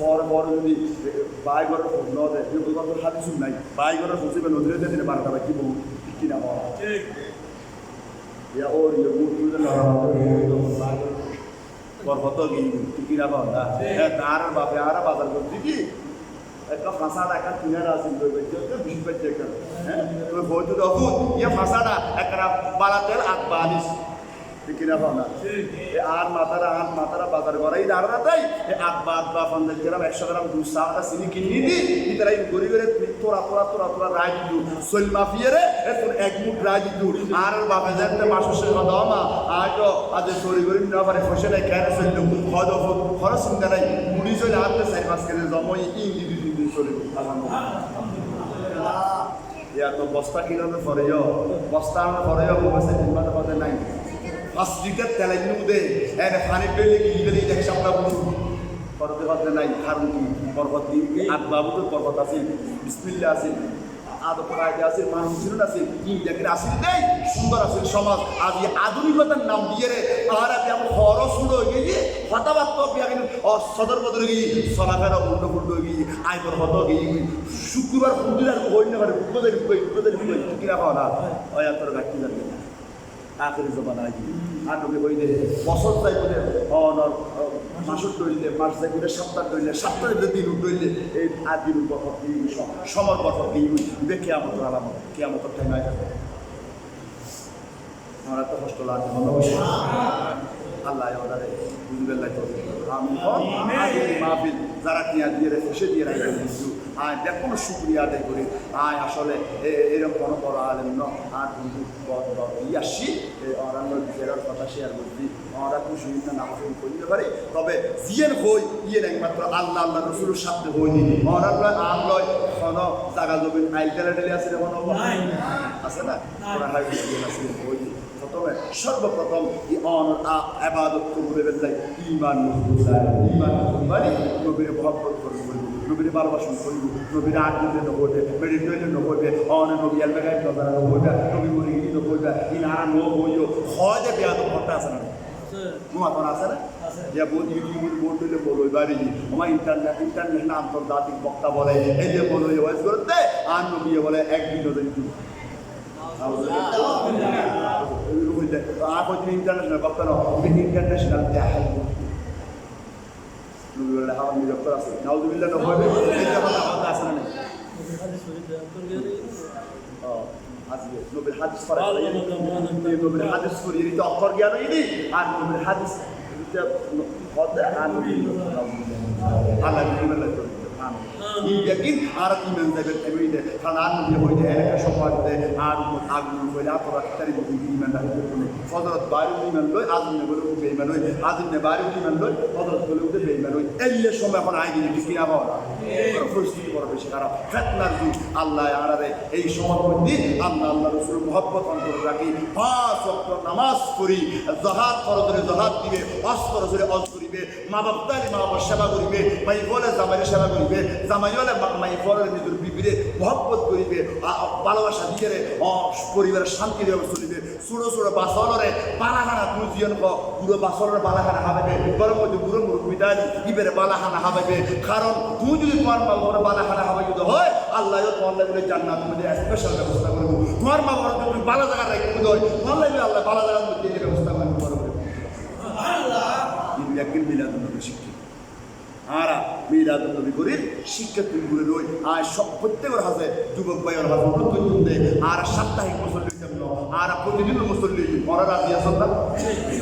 S1: পর যদি বাই ঘরের ন দেয় হাতে শুন নাই বাই ঘরের ফুসিবে নদীরে দিনে 12টা বাকি বহু কি না হওয়া ওর কত কি না পাওয়া আর বাপে আর বাজার করছি কি একটা ফাঁসাটা একটা কিনার আছে বিশ পাইছে একটা হ্যাঁ তুমি হয়তো দেখুন ইয়ে ফাঁসাটা একটা বালাতেল আঁকবা আনিস কিনা পাওনা আর মাতারা বাজার করাই দাঁড়া তাই আঁকবা 50 গ্রাম 100 গ্রাম 200 চিনি কিনি দি তারা গরিবের তোরা রায় দিতু সৈল মাফিয়ারে এখন এক মুঠ রায় দিতু আর বাপে যাতে মাসের কথা মা আজ আজ চুরি করি না পারে ফসে নাই কেন চলল হদ খরচ চিন্তা নাই মুড়ি চলে হাতে 4-5 কেজি জমই দিন চলে ইয়া তো বস্তা কিলোর পরেও বস্তা আনার পরেও বসে নির্মাতা পদে নাই 5 লিটার তেল নিউদে এর পানি পেলে কি দিলে এক সপ্তাহ করতে পারতে নাই কারণ কি পর্বত আর বাবু তো পর্বত আছে বিসমিল্লাহ আছে আদব কায়দা আছে মানুষ ছিল না আছে কি দেখেন আসিল দেই সুন্দর আছে সমাজ আজ এই আধুনিকতার নাম দিয়ে রে আর আমি খরচ শুরু হয়ে গিয়ে হঠাৎ তো বিয়াকিন সদর বদলে গিয়ে সলাকার উল্টো গিয়ে আইবর হত গিয়ে শুক্রবার ফুটির আর হই না পারে উপদের কি রাখা না ওই আর তোর গাড়ি যাবে আখেরি জমানা আই আর নবী কইলে বছর যাই বলে অনর মাসুর দইলে মাস যাই বলে সপ্তাহ দইলে দিন দইলে এই আর দিন সমর বছর কি ইবে কিয়ামত আলামত কিয়ামত টাইম আই আমরা তো কষ্ট লাগে আল্লাহ ওনারে বুঝবেন না তো আমি মাহফিল যারা টিয়া দিয়ে ফেসে দিয়ে রাখবেন কিছু আর দেখুন শুক্রিয়া আদায় করি আয় আসলে এরকম কোনো বড় আলেম ন আর আসছি অরান্ন ফেরার কথা শেয়ার করছি আমরা খুশি না নামাজ করতে পারি তবে জিয়ের হই ইয়ের একমাত্র আল্লাহ রসুলের সাথে হইনি অরান্ন আম লয় কোন জাগা জমিন আইল টেলে আছে এখন আছে না ওরা হাই আছে হইনি প্রথমে সর্বপ্রথম আবাদত কবুলের বেলায় ঈমান মানে নবীর মহব্বত করব নবীর ভালোবাসন করব নবীর আদলে নবতে মেডিটেশন নবতে নবী আলবাগাই নজরা নবতে নবী মরি নবতে ইনারা নবইও হয় বিয়াদত করতে আছে না মুআতন আছে না যে বহুত ইউটিউব বোর্ড দিলে বলই বাড়ি আমার ইন্টারন্যাশনাল আন্তর্জাতিক বক্তা বলে এই যে বলই ওয়াজ করতে আর নবী বলে একদিন ওদের aku di international bakal di international jahil dulu ada hal ni doktor asal naudzubillah naudzubillah kita mana asal ni oh asal nabil hadis para nabil hadis for ini tu akar gaya ini an nabil hadis kita kota an Allah naudzubillah yakin আর ইমান যাবে এমনিতে কারণ আর নবী হইতে এলাকা সমাজ দেয় আর আগুন হইলে আপনারা তারি ইমান রাখতে পারেন ফজরত বাড়ি ইমান লই আগুন বলে বেঈমান হই আগুন বাড়ি ইমান লই ফজরত বলে উঠে বেঈমান হই এই সময় এখন আই দিন কি না বাবা পরিস্থিতি বড় বেশি খারাপ ফিতনার যুগ আল্লাহ আরারে এই সময় মধ্যে আল্লাহ রাসূল মুহাব্বত অন্তর রাখি 5 ওয়াক্ত নামাজ পড়ি জিহাদ ফরজে জিহাদ দিবে অস্ত্র ধরে অজ করিবে মা বাপদারি মা বাবার সেবা করিবে ভাই বলে জামাইয়ের সেবা করিবে জামাইওয়ালা মাই ফরের নিজের বিবিরে মহব্বত করিবে ভালোবাসা দিয়ে পরিবারের শান্তি দেবে চলিবে ছোট ছোট বাসলরে বালাখানা বুঝিয়েন পুরো বাসলরে বালাখানা হাবাইবে গরম মধ্যে বুড়ো মুরব্বী দাঁড়ি ইবেরে বালাখানা হাবাইবে কারণ তুই যদি তোমার মা বাবার বালাখানা হাবাই যদি হয় আল্লাহ তোমার লাগলে জান্নাত মধ্যে স্পেশাল ব্যবস্থা করবো তোমার মা বাবার যদি বালা জায়গা রাখতে হয় তোমার লাগলে আল্লাহ বালা জায়গার মধ্যে ব্যবস্থা করবো একদিন মিলাদুন নবী শিক্ষিত আরা মিলাদুন নবী করির শিক্ষা তুলগুলো রই আর সব প্রত্যেকের হাতে যুবক ভাইয়ের হাতে প্রত্যেক দেয় আর সাপ্তাহিক মুসল্লি জন্য আর প্রতিদিনের মুসল্লি ওরা রাজি আছেন না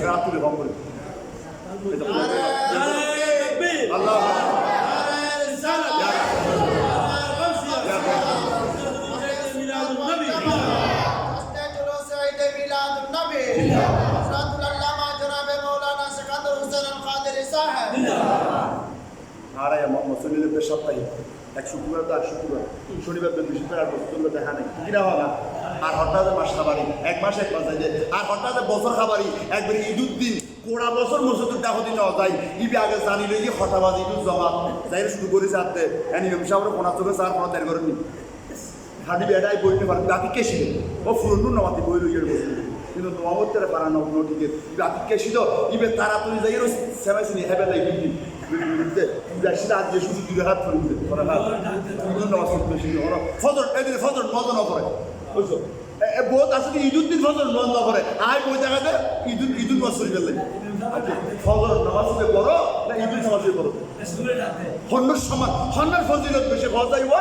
S1: রাতুলে ভাব করে আল্লাহ হারাই মুসল্লিদের সপ্তাহে এক শুক্রবার তো আর শুক্রবার শনিবার তো বৃহস্পতিবার আর বছর দেখা নেই কিনা হয় না আর হঠাৎ মাস খাবারই এক মাস যায় আর হঠাৎ বছর খাবারই একবারে ঈদুর দিন কোড়া বছর মসজিদের ডাকো দিন যায় ইবি আগে জানিলে কি হঠাৎ ঈদুর জমা যাই শুরু করেছে আনতে এনি ব্যবসা কোনা চোখে চার কোনো দেড় করেনি হাঁটি বেটাই বই নিতে পারে বাকি কে ছিল ও ফুরুন নামাতে বই লইয়ে বসে কিন্তু তোমার পারা নটিকে বাকি কে ছিল ইবে তারা তুই যাই সেবাইছিনি হেবে যাই কিন্তু সেটা আজকে শুধু দুই হাত ফরিতে ফজর এদিন ফজর বন্ধ না করে বুঝছো বহুত আসলে ঈদুর দিন ফজর বন্ধ করে আয় বই জায়গাতে ঈদুর বছর ফেললে ফজর নামাজে বড় না ঈদের নামাজে বড় হন্নর সমান হন্নর ফজিলত বেশি হওয়া যাইবা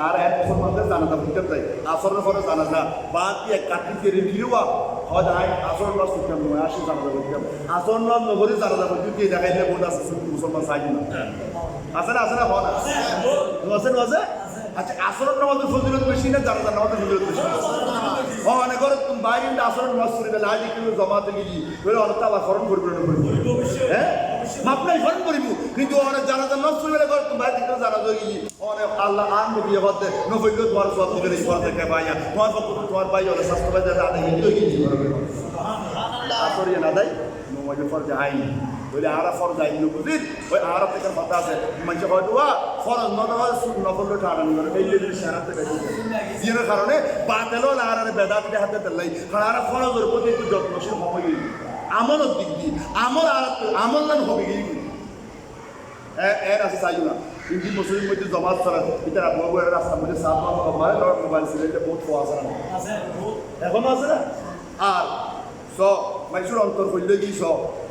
S1: আর এক বছর মধ্যে জানাজা বুঝতে চাই আসরের পরে জানাজা বা দিয়ে কাটি দিয়ে রেডিওয়া হয় আই আসর নামাজ শিখতাম নয় আসি জানাজা বুঝতাম আসর নামাজ নগরে জানাজা বুঝতে গিয়ে দেখাইলে বোধ আছে মুসলমান চাই না আছে না হয় না আছে আচ্ছা আসরের নামাজের ফজিলত বেশি না জানাজা নামাজের ফজিলত বেশি অনেক করে তুমি বাইরে আসরের নামাজ করে দিলে আজ কিন্তু জমাতে গিয়ে বলে অনেক আবার স্মরণ করবে হ্যাঁ মাপনাই স্মরণ করিব কিন্তু অনেক জানাজা নামাজ করে গেলে তুমি বাইরে থেকে জানাজা গিয়ে অনেক আল্লাহ আন নবিয়ে বাদে নবীকে তোমার সব দিকে রিপোর্ট থেকে পাইয়া তোমার পক্ষ তোমার পাই হলে স্বাস্থ্য পাই যাতে আদায় গিয়ে গিয়ে আসরিয়ে না দেয় নমাজে ফরজ আইন বলে আরা ফরজ আইন বুঝির ওই আরা থেকে কথা আছে মানুষ হয়তো ফরজ নমাজ নফল ঠাড়ানি করে এই যে সারাতে বেশি জিনের কারণে বাতেলও আর বেদাতে হাতে তেলাই কারণ আরা ফরজের প্রতি একটু যত্নশীল হবে আমলের দিক দিয়ে আমল নাম হবে গিয়ে এর আছে চাইও না হিন্দু মুসলিম মধ্যে জমাত করা এটা মোবাইলের রাস্তার মধ্যে সাত মোবাইল ছিল এটা বহুত পাওয়া যায় না এখনো আছে না আর মানুষের অন্তর করলে কি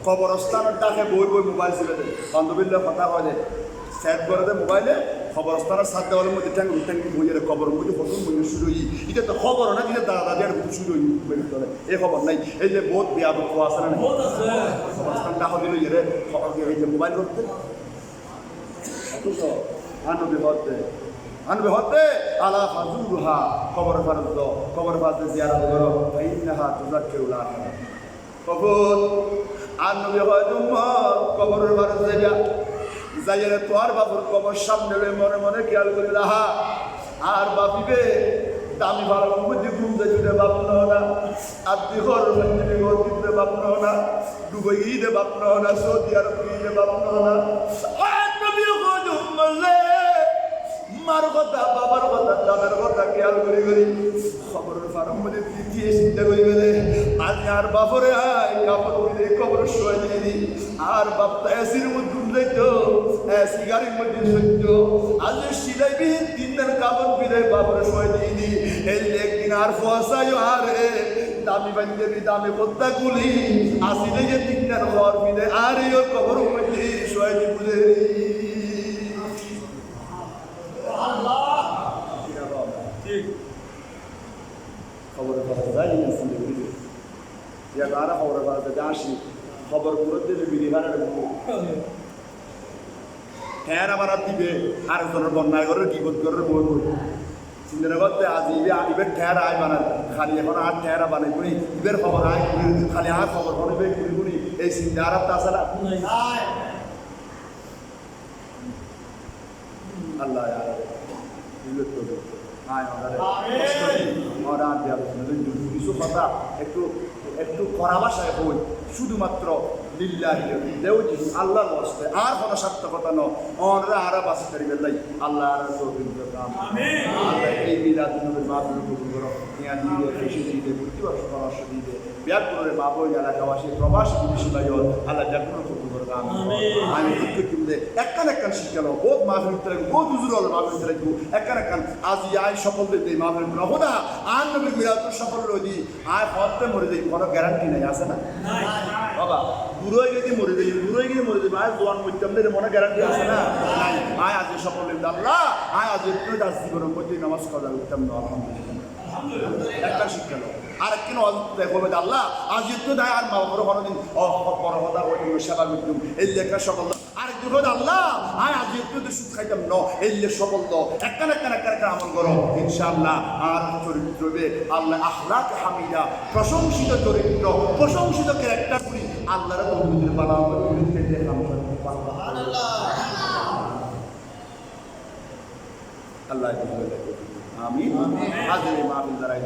S1: খবরস্থানের ডাকে বই মোবাইল ছিল বান্ধবীর কথা কয় সেট করে দেয় মোবাইলে খবরস্থানের সাত দেওয়ালের মধ্যে ট্যাঙ্কি বইয়ের খবরের মধ্যে প্রথম বই শুরু হই এটা তো খবর না যেটা দাদা দাদি আর শুরু হই এই খবর নাই এই যে বহুত বেয়াদ আছে না খবরস্থান ডাকা দিল এই যে মোবাইল করতে আনবে হতে আলা ফাজুরহা কবর ফারদ কবর ফাজে জিয়ারত করো ফাইন্নাহা তুযাক্কিরুল আখিরা কবর আনবে হয়তুম কবর ফারদে যাইরে তোর বাবুর কবর সামনে মনে মনে খেয়াল করে রাহা আর বাপিবে দামি ভালো মধ্যে ঘুম দিতে বাপনো না আপনি ঘর মধ্যে ঘর দিতে বাপনো না দুবাই গিয়ে বাপনো না সৌদি আরব গিয়ে বাপনো না মার কথা বাবার কথা দাদার কথা খেয়াল করি খবরের ফার্ম মধ্যে দিয়ে চিন্তা করি গেলে আজ আর বাপরে আয় কাপড় মিলে খবর শোয়া দিয়ে দিই আর বাপটা এসির মধ্যে যাইতো এসি গাড়ির মধ্যে সইত আজ সিলাইবিহীন তিনটার কাপড় ফিরে বাপরে শোয়া দিয়ে দিই এই একদিন আর ফসাই আরে দামি বান্ধবী দামি পদ্মা গুলি আসিলে যে তিনটার ঘর মিলে আর এই খবর মধ্যে শোয়া দিয়ে বুঝে খবরের কথা যাই তারা খবরের কথা আসি খবর গুলোতে বিধি ভাড়া হ্যাঁ আবার দিবে আরেকজনের বন্যায় করে বিপদ করে বই করবে চিন্তা করতে আজ ইবের ঠেয়ার আয় বানায় খালি এখন আর ঠেয়ারা বানাই করি ইবের খবর আয় খালি আর খবর বানাবে ঘুরি এই চিন্তা আর আছে না আল্লাহ কিছু কথা একটু একটু কড়া ভাষায় বই শুধুমাত্র লিল্লাহিও আল্লাহর ওয়াস্তে আর কোনো সার্থকতা নরা আরা বাসি করি বেলাই আল্লাহ আর এই মিলাদ নবীর মাহফিল কবুল করো নিয়া দিয়ে খুশি দিয়ে প্রতিবার পরামর্শ দিয়ে ব্যাগ করে মা বই এলাকাবাসী প্রবাসী বিদেশি ভাই আল্লাহ যাগুলো কবুল করো আমি কিন্তু একখান শিক্ষালো বহুত মাহফিল থাকবো বহুত হুজুর হলো মাহফিল থাকবো একখান আজ আয় সফল দিতে মাহফিল হবো না আর নবীর মিলাদ সফল দিই আয় হতে মরে যাই কোনো গ্যারান্টি নেই আছে না বাবা বুড়োয় গিয়ে মরে যাই আয় দোয়ান মধ্যে মনে গ্যারান্টি আছে না নাই আয় আজ সফল দিতে আল্লাহ আয় আজ একটু আজ জীবনের মধ্যে নামাজ করা উত্তম না আলহামদুলিল্লাহ একটা শিক্ষা লো আর কেন বলবে আল্লাহ আজ একটু দেয় আর মা বাবার কোনোদিন বড় কথা ওই সেবা করতাম এই লেখা সকল আরেকদিন হল আল্লাহ আয় আজ একটু সুদ খাইতাম ন এই সকল তো একটা আমল করো ইনশাআল্লাহ আর চরিত্র আল্লাহ আখলাক হামিদা প্রশংসিত চরিত্র প্রশংসিত ক্যারেক্টার করি আল্লাহর তৌহিদের বালা আল্লাহ আমিন হাজির মাহফিল দ্বারা